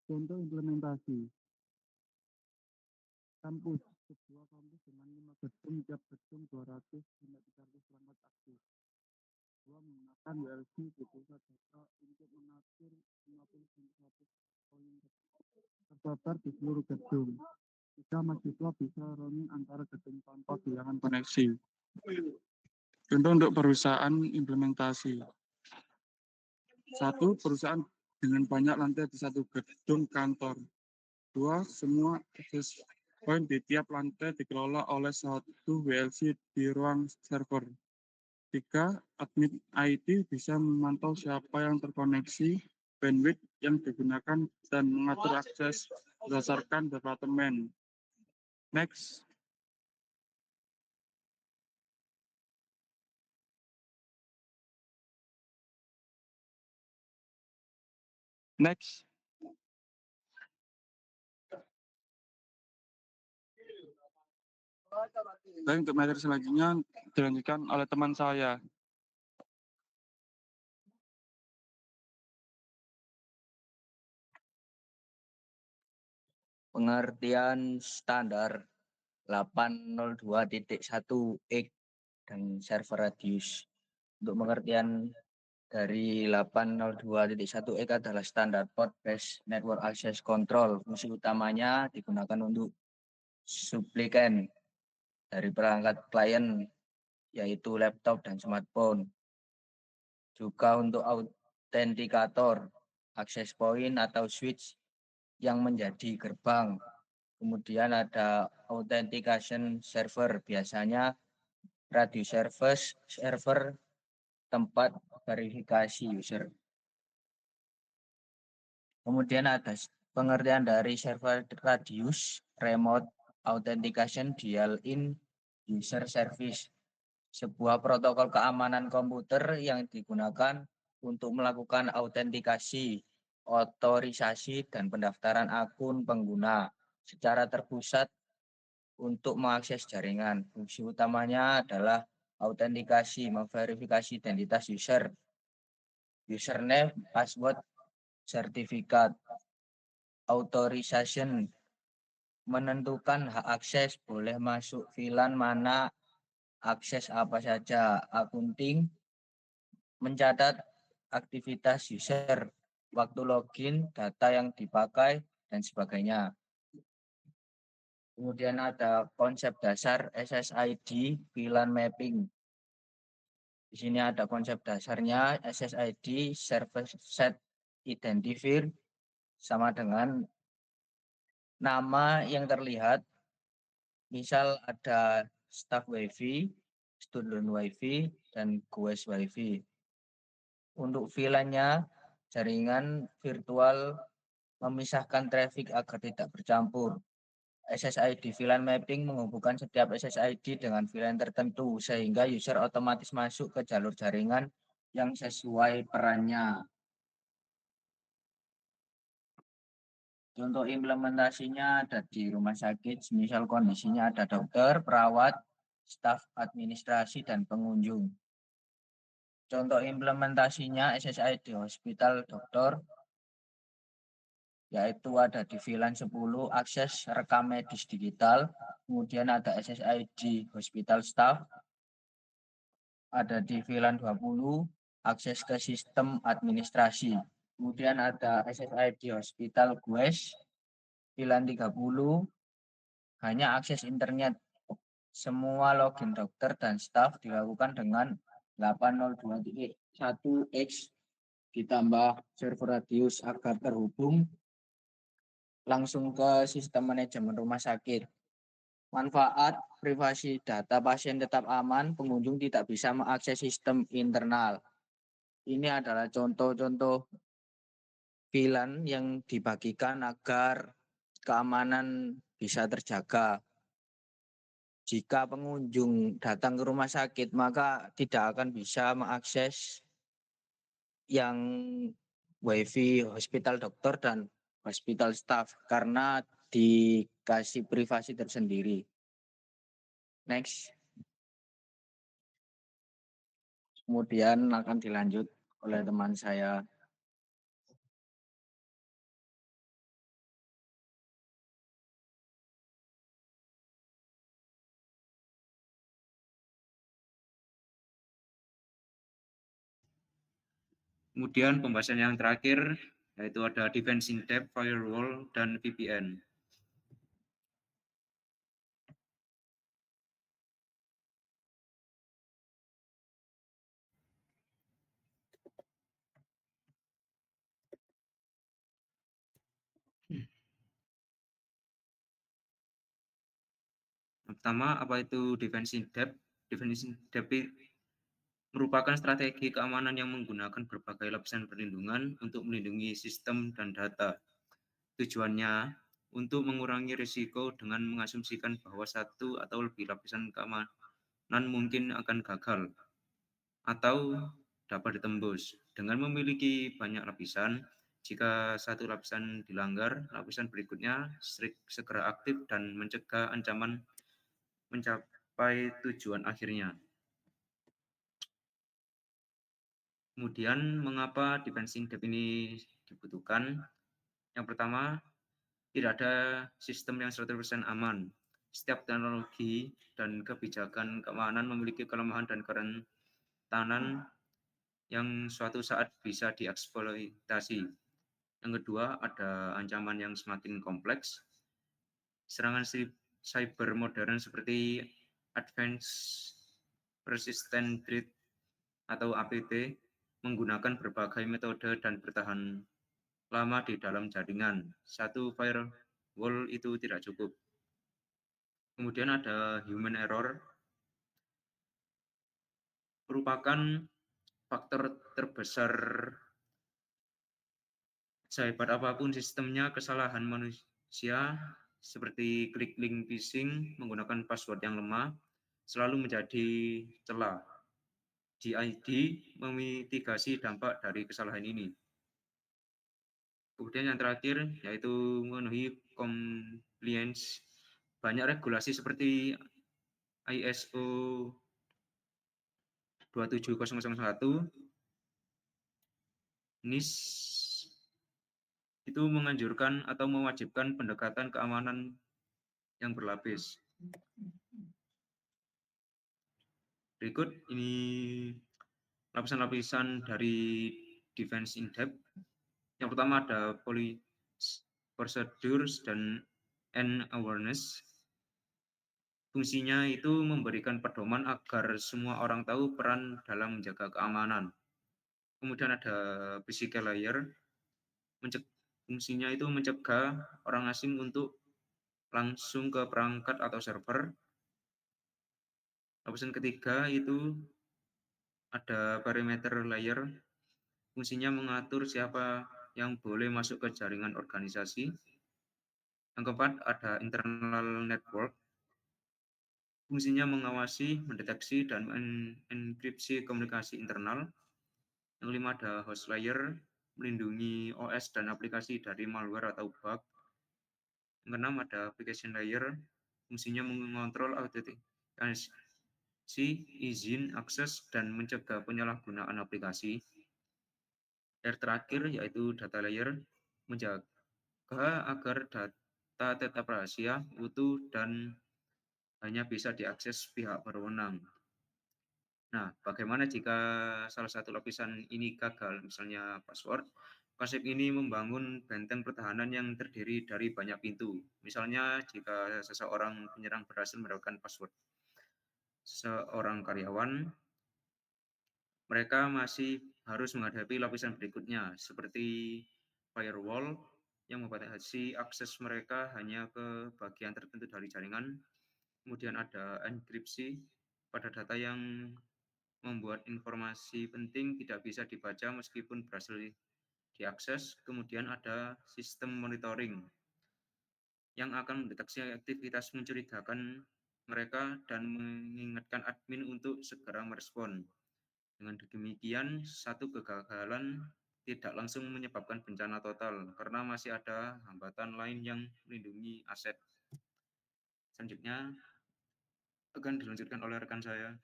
Contoh implementasi. Kampus, sebuah kampus dengan 5 gedung, tiap gedung 200 hingga 300 perangkat aktif. Dua, menggunakan WLC di pusat data untuk mengatur 50 sampai 100 poin tersebar di seluruh gedung. Tiga, mahasiswa bisa roaming antara gedung tanpa kehilangan koneksi. Contoh untuk perusahaan implementasi. Satu, perusahaan dengan banyak lantai di satu gedung kantor. Dua, semua akses point di tiap lantai dikelola oleh satu WLC di ruang server. Tiga, admin IT bisa memantau siapa yang terkoneksi, bandwidth yang digunakan, dan mengatur akses berdasarkan departemen. Next. Next. Baik, untuk materi selanjutnya dilanjutkan oleh teman saya. Pengertian standar 802.1x dan server radius. Untuk pengertian dari 802.1x adalah standar port-based network access control. Fungsi utamanya digunakan untuk supplicant dari perangkat klien, yaitu laptop dan smartphone. Juga untuk autentikator, access point atau switch yang menjadi gerbang. Kemudian ada authentication server, biasanya radius server tempat verifikasi user. Kemudian ada pengertian dari server radius, remote authentication dial-in user service, sebuah protokol keamanan komputer yang digunakan untuk melakukan autentikasi, otorisasi, dan pendaftaran akun pengguna secara terpusat untuk mengakses jaringan. Fungsi utamanya adalah autentikasi, memverifikasi identitas user, username, password, sertifikat, authorization, menentukan hak akses, boleh masuk VLAN mana, akses apa saja, akunting, mencatat aktivitas user, waktu login, data yang dipakai, dan sebagainya. Kemudian ada konsep dasar SSID VLAN mapping. Di sini ada konsep dasarnya SSID Service Set Identifier sama dengan nama yang terlihat. Misal ada staff WiFi, student WiFi, dan guest WiFi. Untuk VLAN-nya, jaringan virtual memisahkan traffic agar tidak bercampur. SSID VLAN mapping menghubungkan setiap SSID dengan VLAN tertentu sehingga user otomatis masuk ke jalur jaringan yang sesuai perannya. Contoh implementasinya ada di rumah sakit, misal kondisinya ada dokter, perawat, staf administrasi, dan pengunjung. Contoh implementasinya SSID hospital dokter, yaitu ada di VLAN 10 akses rekam medis digital, kemudian ada SSID hospital staff, ada di VLAN 20 akses ke sistem administrasi, kemudian ada SSID hospital guest, Pilihan 30, hanya akses internet. Semua login dokter dan staf dilakukan dengan 802.1x ditambah server radius agar terhubung langsung ke sistem manajemen rumah sakit. Manfaat privasi data pasien tetap aman, pengunjung tidak bisa mengakses sistem internal. Ini adalah contoh-contoh pilihan yang dibagikan agar keamanan bisa terjaga. Jika pengunjung datang ke rumah sakit, maka tidak akan bisa mengakses yang WiFi hospital dokter dan hospital staff karena dikasih privasi tersendiri. Next. Kemudian akan dilanjut oleh teman saya. Kemudian pembahasan yang terakhir yaitu ada defense in depth, firewall, dan VPN. Pertama, apa itu defense in depth? Defense in depth merupakan strategi keamanan yang menggunakan berbagai lapisan perlindungan untuk melindungi sistem dan data. Tujuannya untuk mengurangi risiko dengan mengasumsikan bahwa satu atau lebih lapisan keamanan mungkin akan gagal atau dapat ditembus. Dengan memiliki banyak lapisan, jika satu lapisan dilanggar, lapisan berikutnya segera aktif dan mencegah ancaman mencapai tujuan akhirnya. Kemudian, mengapa defense in depth ini dibutuhkan? Yang pertama, tidak ada sistem yang 100% aman. Setiap teknologi dan kebijakan keamanan memiliki kelemahan dan kerentanan yang suatu saat bisa dieksploitasi. Yang kedua, ada ancaman yang semakin kompleks. Serangan cyber modern seperti Advanced Persistent Threat atau APT menggunakan berbagai metode dan bertahan lama di dalam jaringan. Satu firewall itu tidak cukup. Kemudian ada human error, merupakan faktor terbesar. Sehebat apapun sistemnya, kesalahan manusia seperti klik link phishing menggunakan password yang lemah selalu menjadi celah. GID memitigasi dampak dari kesalahan ini. Kemudian yang terakhir yaitu memenuhi compliance. Banyak regulasi seperti ISO 27001 NIS itu menganjurkan atau mewajibkan pendekatan keamanan yang berlapis. Berikut ini lapisan-lapisan dari defense in depth. Yang pertama ada procedures dan awareness. Fungsinya itu memberikan pedoman agar semua orang tahu peran dalam menjaga keamanan. Kemudian ada physical layer. Fungsinya itu mencegah orang asing untuk langsung ke perangkat atau server. Lapisan ketiga itu ada perimeter layer. Fungsinya mengatur siapa yang boleh masuk ke jaringan organisasi. Yang keempat ada internal network. Fungsinya mengawasi, mendeteksi, dan menenkripsi komunikasi internal. Yang kelima ada host layer, melindungi OS dan aplikasi dari malware atau bug. Yang keenam ada application layer, fungsinya mengontrol autentikasi, izin, akses, dan mencegah penyalahgunaan aplikasi. Yang terakhir yaitu data layer, menjaga agar data tetap rahasia, utuh, dan hanya bisa diakses pihak berwenang. Nah, bagaimana jika salah satu lapisan ini gagal, misalnya password? Konsep ini membangun benteng pertahanan yang terdiri dari banyak pintu. Misalnya, jika seseorang penyerang berhasil mendapatkan password seorang karyawan, mereka masih harus menghadapi lapisan berikutnya, seperti firewall yang membatasi akses mereka hanya ke bagian tertentu dari jaringan. Kemudian ada enkripsi pada data yang membuat informasi penting tidak bisa dibaca meskipun berhasil diakses. Kemudian ada sistem monitoring yang akan mendeteksi aktivitas mencurigakan mereka dan mengingatkan admin untuk segera merespon. Dengan demikian, satu kegagalan tidak langsung menyebabkan bencana total karena masih ada hambatan lain yang melindungi aset. Selanjutnya akan dilanjutkan oleh rekan saya.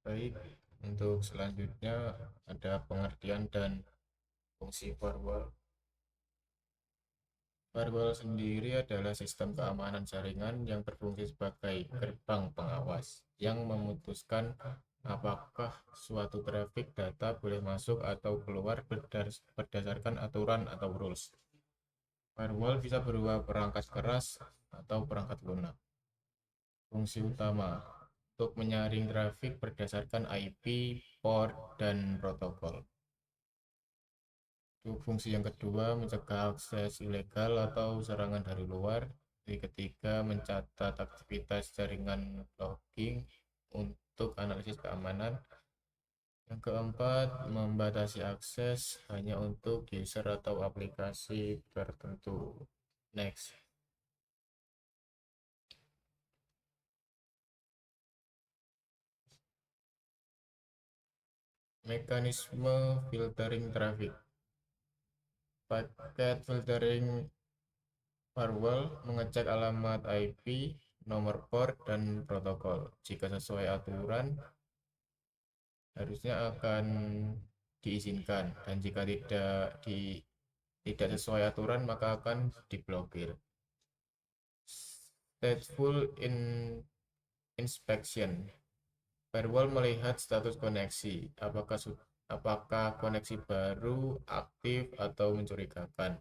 Baik, untuk selanjutnya ada pengertian dan fungsi firewall. Firewall sendiri adalah sistem keamanan jaringan yang berfungsi sebagai gerbang pengawas yang memutuskan apakah suatu traffic data boleh masuk atau keluar berdasarkan aturan atau rules. Firewall bisa berupa perangkat keras atau perangkat lunak. Fungsi utama untuk menyaring traffic berdasarkan IP, port, dan protokol. Untuk fungsi yang kedua, mencegah akses ilegal atau serangan dari luar. Yang ketiga, mencatat aktivitas jaringan logging untuk analisis keamanan. Yang keempat, membatasi akses hanya untuk user atau aplikasi tertentu. Next. Mekanisme filtering traffic. Paket filtering firewall mengecek alamat IP, nomor port, dan protokol. Jika sesuai aturan, harusnya akan diizinkan, dan jika tidak sesuai aturan maka akan diblokir. Stateful inspection. Firewall melihat status koneksi, apakah koneksi baru, aktif, atau mencurigakan.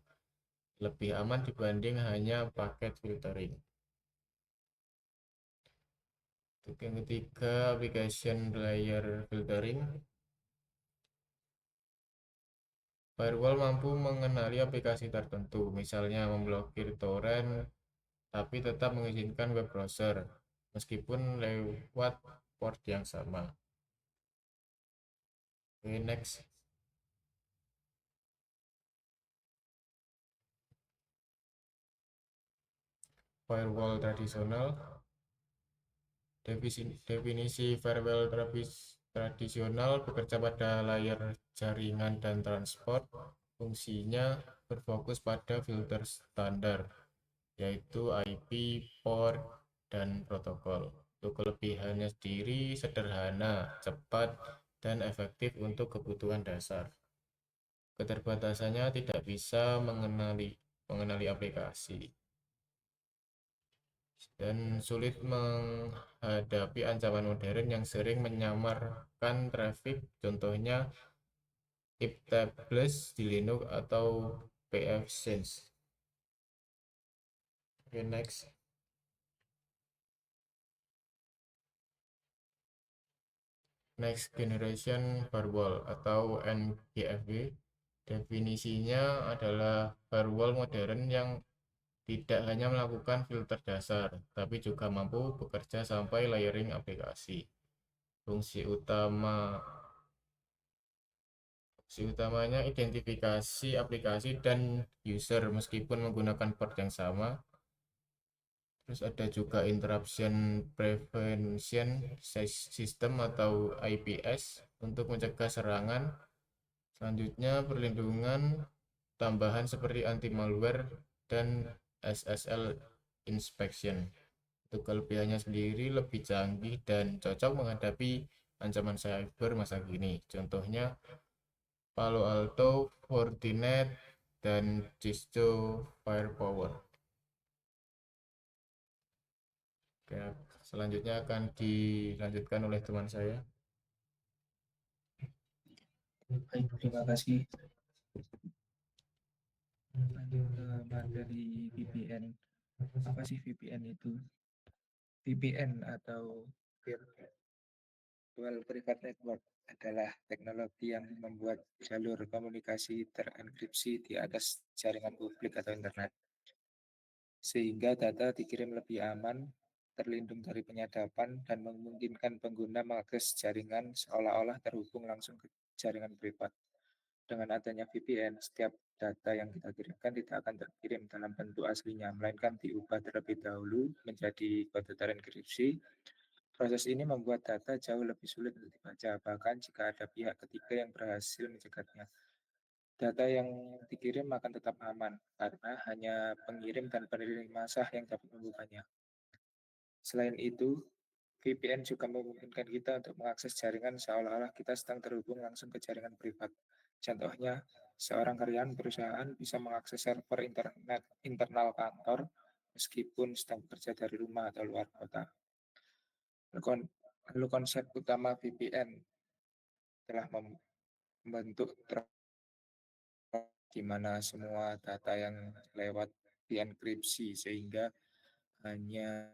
Lebih aman dibanding hanya paket filtering. Untuk yang ketiga, application layer filtering. Firewall mampu mengenali aplikasi tertentu, misalnya memblokir torrent, tapi tetap mengizinkan web browser, meskipun lewat port yang sama. Oke, next. Firewall tradisional. Definisi firewall tradisional bekerja pada layar jaringan dan transport. Fungsinya berfokus pada filter standar, yaitu IP, port, dan protokol. Untuk kelebihannya sendiri sederhana, cepat, dan efektif untuk kebutuhan dasar. Keterbatasannya tidak bisa mengenali aplikasi dan sulit menghadapi ancaman modern yang sering menyamarkan traffic, contohnya Iptables di Linux atau pfSense. Okay, next. Next Generation Firewall atau NGFW. Definisinya adalah firewall modern yang tidak hanya melakukan filter dasar, tapi juga mampu bekerja sampai layering aplikasi. Fungsi utamanya identifikasi aplikasi dan user meskipun menggunakan port yang sama. Terus ada juga interruption prevention system atau IPS untuk mencegah serangan. Selanjutnya perlindungan tambahan seperti anti malware dan SSL inspection. Untuk kelebihannya sendiri lebih canggih dan cocok menghadapi ancaman cyber masa kini. Contohnya Palo Alto, Fortinet, dan Cisco Firepower. Oke, selanjutnya akan dilanjutkan oleh teman saya. Baik, terima kasih. Lanjut ke materi VPN. Apa sih VPN itu? VPN atau Virtual Private Network adalah teknologi yang membuat jalur komunikasi terenkripsi di atas jaringan publik atau internet, sehingga data dikirim lebih aman, terlindung dari penyadapan, dan memungkinkan pengguna mengakses jaringan seolah-olah terhubung langsung ke jaringan privat. Dengan adanya VPN, setiap data yang kita kirimkan tidak akan terkirim dalam bentuk aslinya, melainkan diubah terlebih dahulu menjadi kode terenkripsi. Proses ini membuat data jauh lebih sulit untuk dibaca, bahkan jika ada pihak ketiga yang berhasil mencegatnya. Data yang dikirim akan tetap aman, karena hanya pengirim dan penerima sah yang dapat membukanya. Selain itu, VPN juga memungkinkan kita untuk mengakses jaringan seolah-olah kita sedang terhubung langsung ke jaringan privat. Contohnya, seorang karyawan perusahaan bisa mengakses server internet internal kantor meskipun sedang bekerja dari rumah atau luar kota. Lalu konsep utama VPN telah membentuk di mana semua data yang lewat dienkripsi sehingga hanya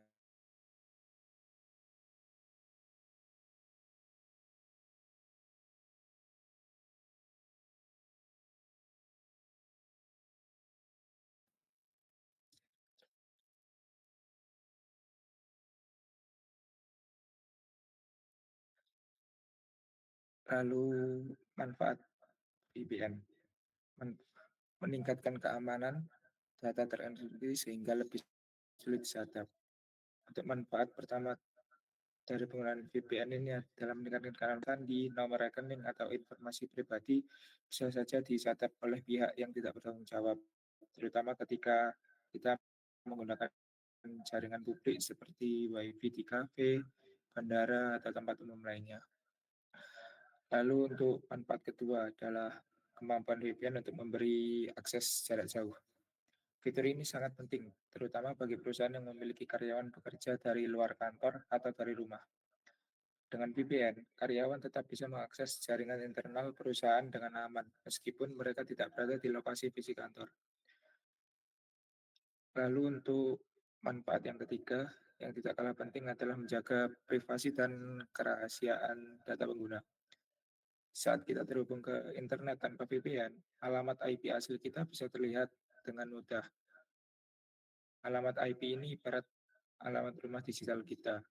lalu manfaat VPN meningkatkan keamanan data terenkripsi sehingga lebih sulit disadap. Untuk manfaat pertama dari penggunaan VPN ini adalah meningkatkan keamanan di nomor rekening atau informasi pribadi bisa saja disadap oleh pihak yang tidak bertanggung jawab, terutama ketika kita menggunakan jaringan publik seperti WiFi di kafe, bandara, atau tempat umum lainnya. Lalu untuk manfaat kedua adalah kemampuan VPN untuk memberi akses jarak jauh. Fitur ini sangat penting, terutama bagi perusahaan yang memiliki karyawan bekerja dari luar kantor atau dari rumah. Dengan VPN, karyawan tetap bisa mengakses jaringan internal perusahaan dengan aman, meskipun mereka tidak berada di lokasi fisik kantor. Lalu untuk manfaat yang ketiga, yang tidak kalah penting adalah menjaga privasi dan kerahasiaan data pengguna. Saat kita terhubung ke internet tanpa VPN, alamat IP asli kita bisa terlihat dengan mudah. Alamat IP ini ibarat alamat rumah digital kita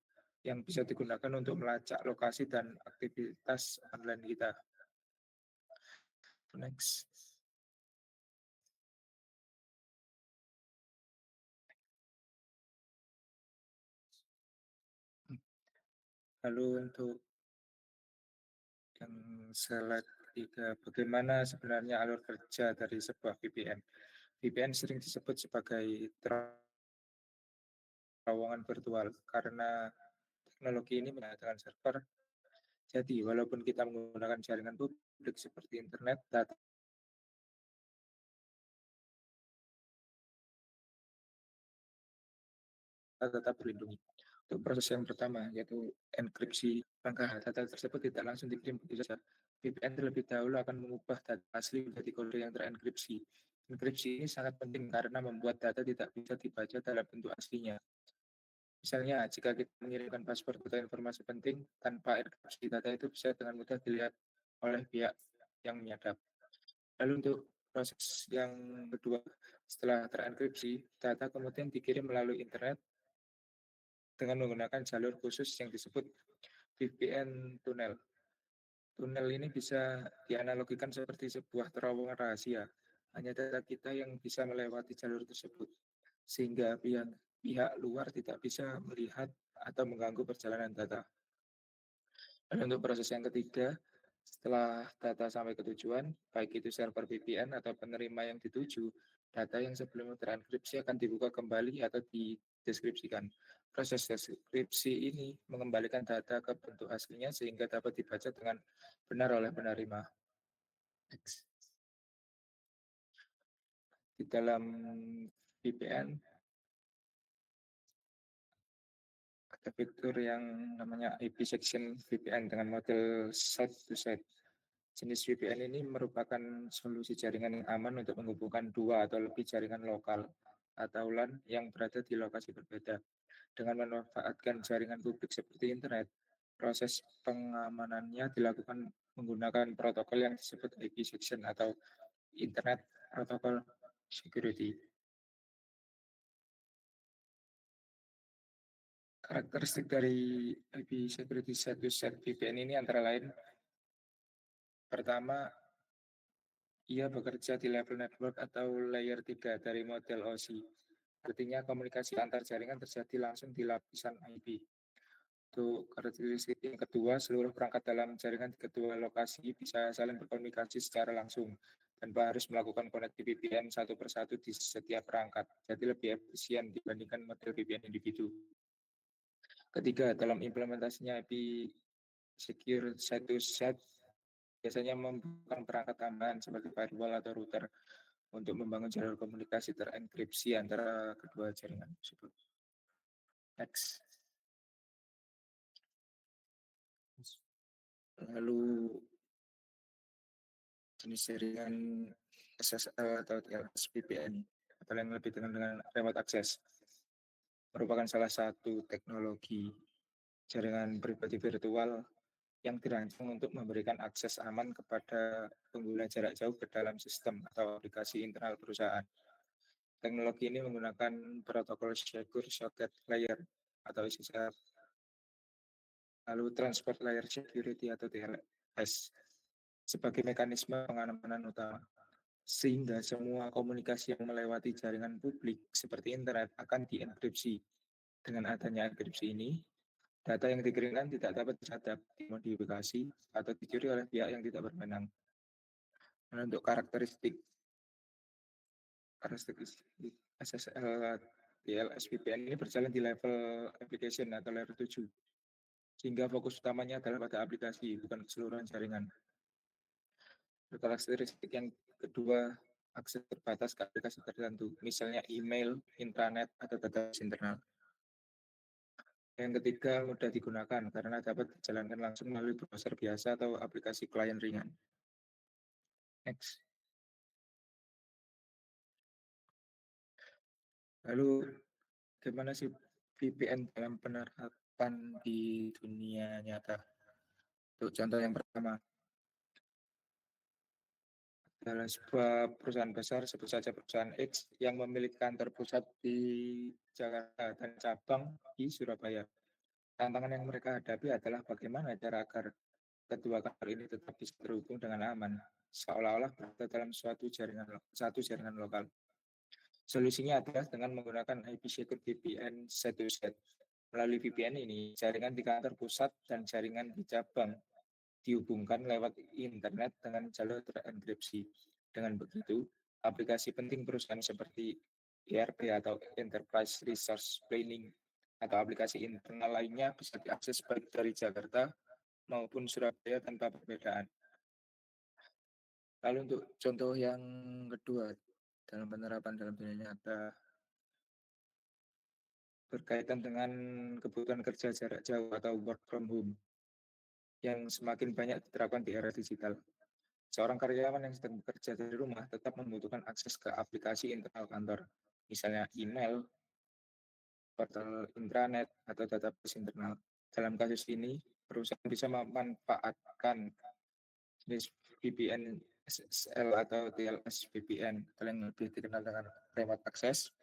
yang bisa digunakan untuk melacak lokasi dan aktivitas online kita. Next. Lalu untuk yang slide ketiga, bagaimana sebenarnya alur kerja dari sebuah VPN? VPN sering disebut sebagai terowongan virtual karena teknologi ini menggunakan server. Jadi, walaupun kita menggunakan jaringan publik seperti internet, data tetap terlindungi. Untuk proses yang pertama, yaitu enkripsi, langkah data tersebut tidak langsung dikirim begitu saja. VPN terlebih dahulu akan mengubah data asli menjadi kode yang terenkripsi. Enkripsi ini sangat penting karena membuat data tidak bisa dibaca dalam bentuk aslinya. Misalnya, jika kita mengirimkan paspor atau informasi penting, tanpa enkripsi data itu bisa dengan mudah dilihat oleh pihak yang menyadap. Lalu untuk proses yang kedua, setelah terenkripsi, data kemudian dikirim melalui internet dengan menggunakan jalur khusus yang disebut VPN tunnel. Tunnel ini bisa dianalogikan seperti sebuah terowongan rahasia. Hanya data kita yang bisa melewati jalur tersebut, sehingga pihak luar tidak bisa melihat atau mengganggu perjalanan data. Dan untuk proses yang ketiga, setelah data sampai ke tujuan, baik itu server VPN atau penerima yang dituju, data yang sebelumnya terenkripsi akan dibuka kembali atau dideskripsikan. Proses deskripsi ini mengembalikan data ke bentuk aslinya sehingga dapat dibaca dengan benar oleh penerima. Next. Di dalam VPN ada fitur yang namanya IP section VPN dengan model site to site. Jenis VPN ini merupakan solusi jaringan yang aman untuk menghubungkan dua atau lebih jaringan lokal atau LAN yang berada di lokasi berbeda. Dengan memanfaatkan jaringan publik seperti internet, proses pengamanannya dilakukan menggunakan protokol yang disebut IP section atau Internet Protocol Security. Karakteristik dari IP Security Set to Set VPN ini antara lain, pertama, ia bekerja di level network atau layer 3 dari model OSI. Artinya komunikasi antar jaringan terjadi langsung di lapisan IP. Untuk karakteristik yang kedua, seluruh perangkat dalam jaringan di kedua lokasi bisa saling berkomunikasi secara langsung tanpa harus melakukan koneksi VPN satu persatu di setiap perangkat. Jadi lebih efisien dibandingkan model VPN individu. Ketiga, dalam implementasinya IP Secure Set to Set biasanya membutuhkan perangkat tambahan seperti firewall atau router untuk membangun jalur komunikasi terenkripsi antara kedua jaringan tersebut. Next. Lalu jenis jaringan SSL atau TLS VPN atau yang lebih dikenal dengan remote access merupakan salah satu teknologi jaringan pribadi virtual yang dirancang untuk memberikan akses aman kepada pengguna jarak jauh ke dalam sistem atau aplikasi internal perusahaan. Teknologi ini menggunakan protokol Secure Socket Layer atau SSL, lalu Transport Layer Security atau TLS sebagai mekanisme pengamanan utama, sehingga semua komunikasi yang melewati jaringan publik seperti internet akan dienkripsi. Dengan adanya enkripsi ini, data yang dikirimkan tidak dapat dicatat, dimodifikasi, atau dicuri oleh pihak yang tidak berwenang. Dan untuk karakteristik SSL TLS VPN ini berjalan di level application atau layer 7, sehingga fokus utamanya adalah pada aplikasi, bukan keseluruhan jaringan. Karakteristik yang kedua, akses terbatas ke aplikasi tertentu, misalnya email, intranet, atau database internal. Yang ketiga, mudah digunakan karena dapat dijalankan langsung melalui browser biasa atau aplikasi klien ringan. Next. Lalu, bagaimana sih VPN dalam penerapan di dunia nyata? Untuk contoh yang pertama, adalah sebuah perusahaan besar, sebut saja perusahaan X, yang memiliki kantor pusat di Jakarta dan cabang di Surabaya. Tantangan yang mereka hadapi adalah bagaimana cara agar kedua kantor ini tetap bisa terhubung dengan aman, seolah-olah berada dalam satu jaringan lokal. Solusinya adalah dengan menggunakan IP Secure VPN set to set. Melalui VPN ini, jaringan di kantor pusat dan jaringan di cabang dihubungkan lewat internet dengan jalur terenkripsi. Dengan begitu, aplikasi penting perusahaan seperti ERP atau Enterprise Resource Planning atau aplikasi internal lainnya bisa diakses baik dari Jakarta maupun Surabaya tanpa perbedaan. Lalu untuk contoh yang kedua dalam penerapan dalam dunia nyata berkaitan dengan kebutuhan kerja jarak jauh atau work from home yang semakin banyak diterapkan di era digital. Seorang karyawan yang sedang bekerja dari rumah tetap membutuhkan akses ke aplikasi internal kantor, misalnya email, portal intranet, atau database internal. Dalam kasus ini, perusahaan bisa memanfaatkan jenis VPN SSL atau TLS VPN, atau yang lebih dikenal dengan remote access.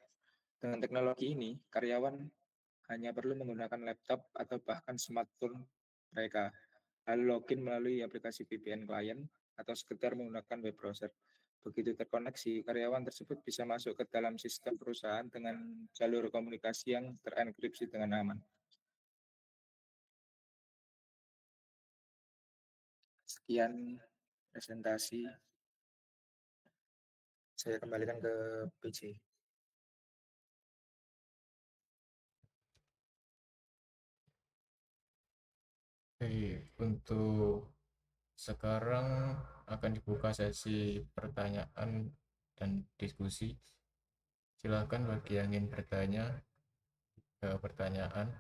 Dengan teknologi ini, karyawan hanya perlu menggunakan laptop atau bahkan smartphone mereka, lalu login melalui aplikasi VPN klien atau sekedar menggunakan web browser. Begitu terkoneksi, karyawan tersebut bisa masuk ke dalam sistem perusahaan dengan jalur komunikasi yang terenkripsi dengan aman. Sekian presentasi. Saya kembalikan ke PJ. Oke, untuk sekarang akan dibuka sesi pertanyaan dan diskusi. Silakan bagi yang ingin bertanya pertanyaan.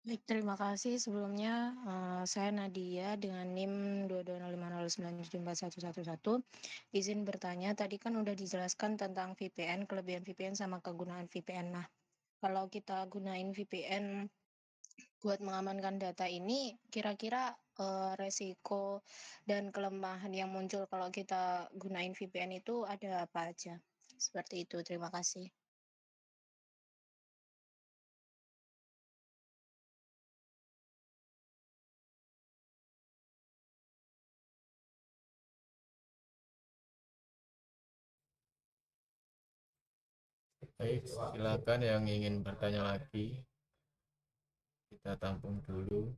Baik, terima kasih. Sebelumnya, saya Nadia dengan NIM 22050974111. Izin bertanya, tadi kan udah dijelaskan tentang VPN, kelebihan VPN sama kegunaan VPN. Nah, kalau kita gunain VPN buat mengamankan data ini, kira-kira resiko dan kelemahan yang muncul kalau kita gunain VPN itu ada apa aja? Seperti itu, terima kasih. Baik, silakan yang ingin bertanya lagi. Kita tampung dulu.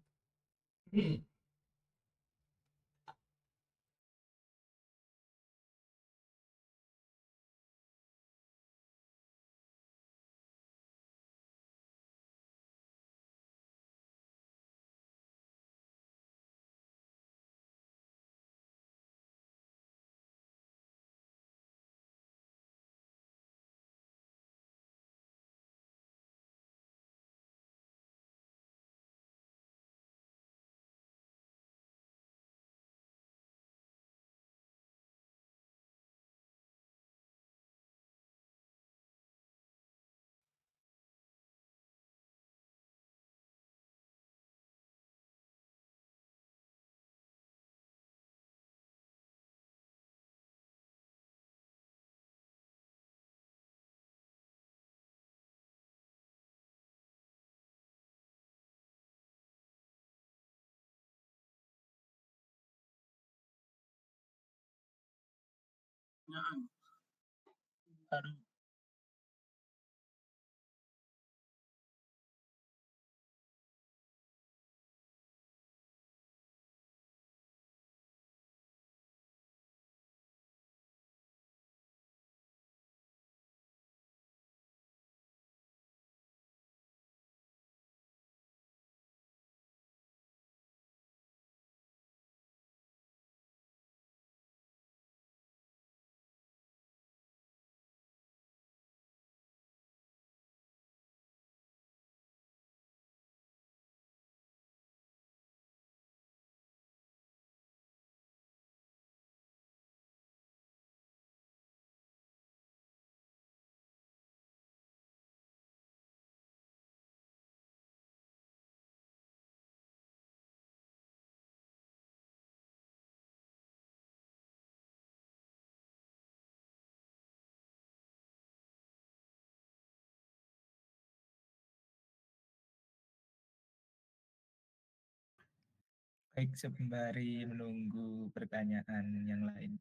Baik, sembari menunggu pertanyaan yang lain,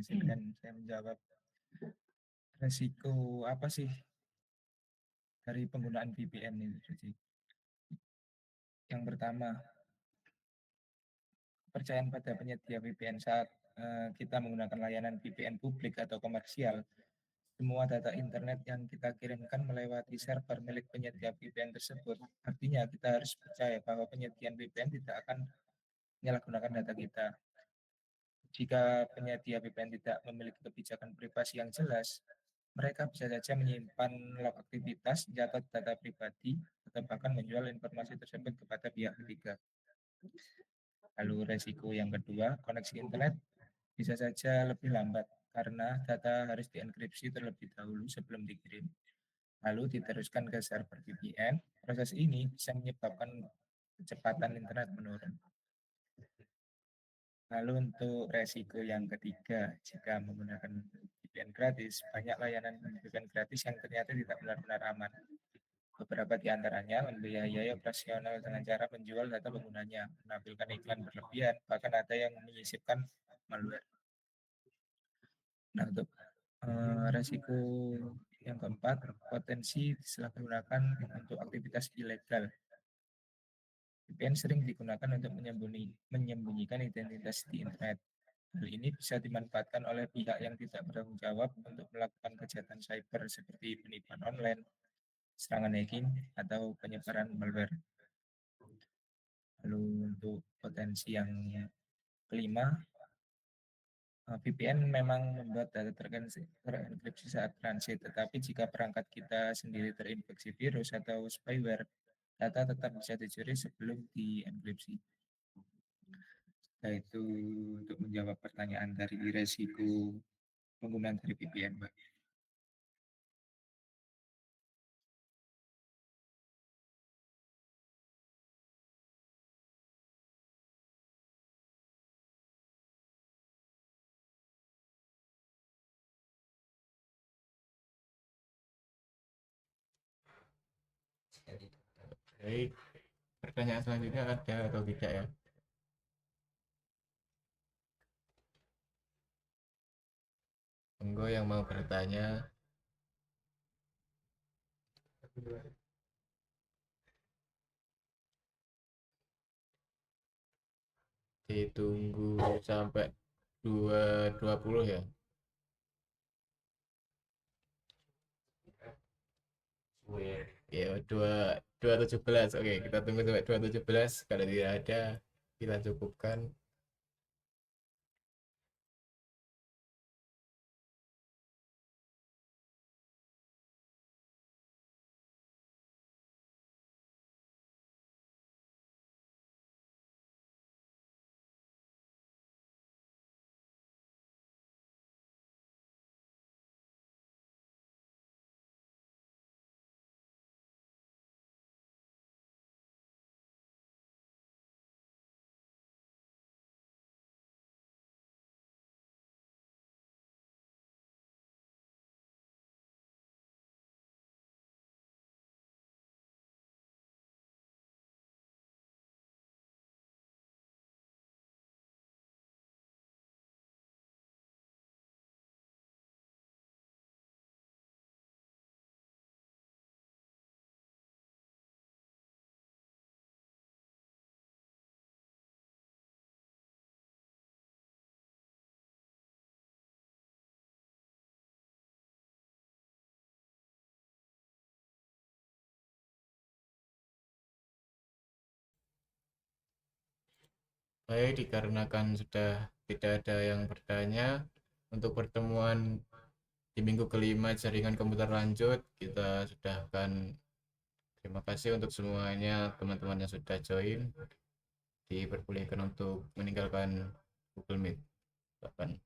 izinkan saya menjawab. Resiko apa sih dari penggunaan VPN itu sih? Yang pertama, kepercayaan pada penyedia VPN saat kita menggunakan layanan VPN publik atau komersial semua data internet yang kita kirimkan melewati server milik penyedia VPN tersebut. Artinya kita harus percaya bahwa penyedia VPN tidak akan menyalahgunakan data kita. Jika penyedia VPN tidak memiliki kebijakan privasi yang jelas, mereka bisa saja menyimpan log aktivitas, mencatat data pribadi, atau bahkan menjual informasi tersebut kepada pihak ketiga. Lalu resiko yang kedua, koneksi internet bisa saja lebih lambat karena data harus dienkripsi terlebih dahulu sebelum dikirim, lalu diteruskan ke server VPN. Proses ini bisa menyebabkan kecepatan internet menurun. Lalu untuk resiko yang ketiga, jika menggunakan VPN gratis, banyak layanan VPN gratis yang ternyata tidak benar-benar aman. Beberapa di antaranya membiayai operasional dengan cara menjual data penggunanya, menampilkan iklan berlebihan, bahkan ada yang menyisipkan malware. Nah, untuk resiko yang keempat, potensi disalahgunakan untuk aktivitas ilegal. VPN sering digunakan untuk menyembunyikan identitas di internet. Hal ini bisa dimanfaatkan oleh pihak yang tidak bertanggung jawab untuk melakukan kejahatan cyber seperti penipuan online, serangan hacking, atau penyebaran malware. Lalu untuk potensi yang kelima, VPN memang membuat data terenkripsi saat transit, tetapi jika perangkat kita sendiri terinfeksi virus atau spyware, data tetap bisa dicuri sebelum dienkripsi. Nah, itu untuk menjawab pertanyaan dari resiko penggunaan dari VPN, Mbak. Baik, pertanyaan selanjutnya ada atau tidak ya? Monggo yang mau bertanya. Ditunggu sampai 2.20 ya. Ya, 2.17. Oke, kita tunggu sampai 2.17. Kalau tidak ada, kita cukupkan. Baik, dikarenakan sudah tidak ada yang bertanya, untuk pertemuan di minggu kelima jaringan komputer lanjut, kita sudahkan. Terima kasih untuk semuanya, teman-teman yang sudah join. Diperbolehkan untuk meninggalkan Google Meet. Silakan.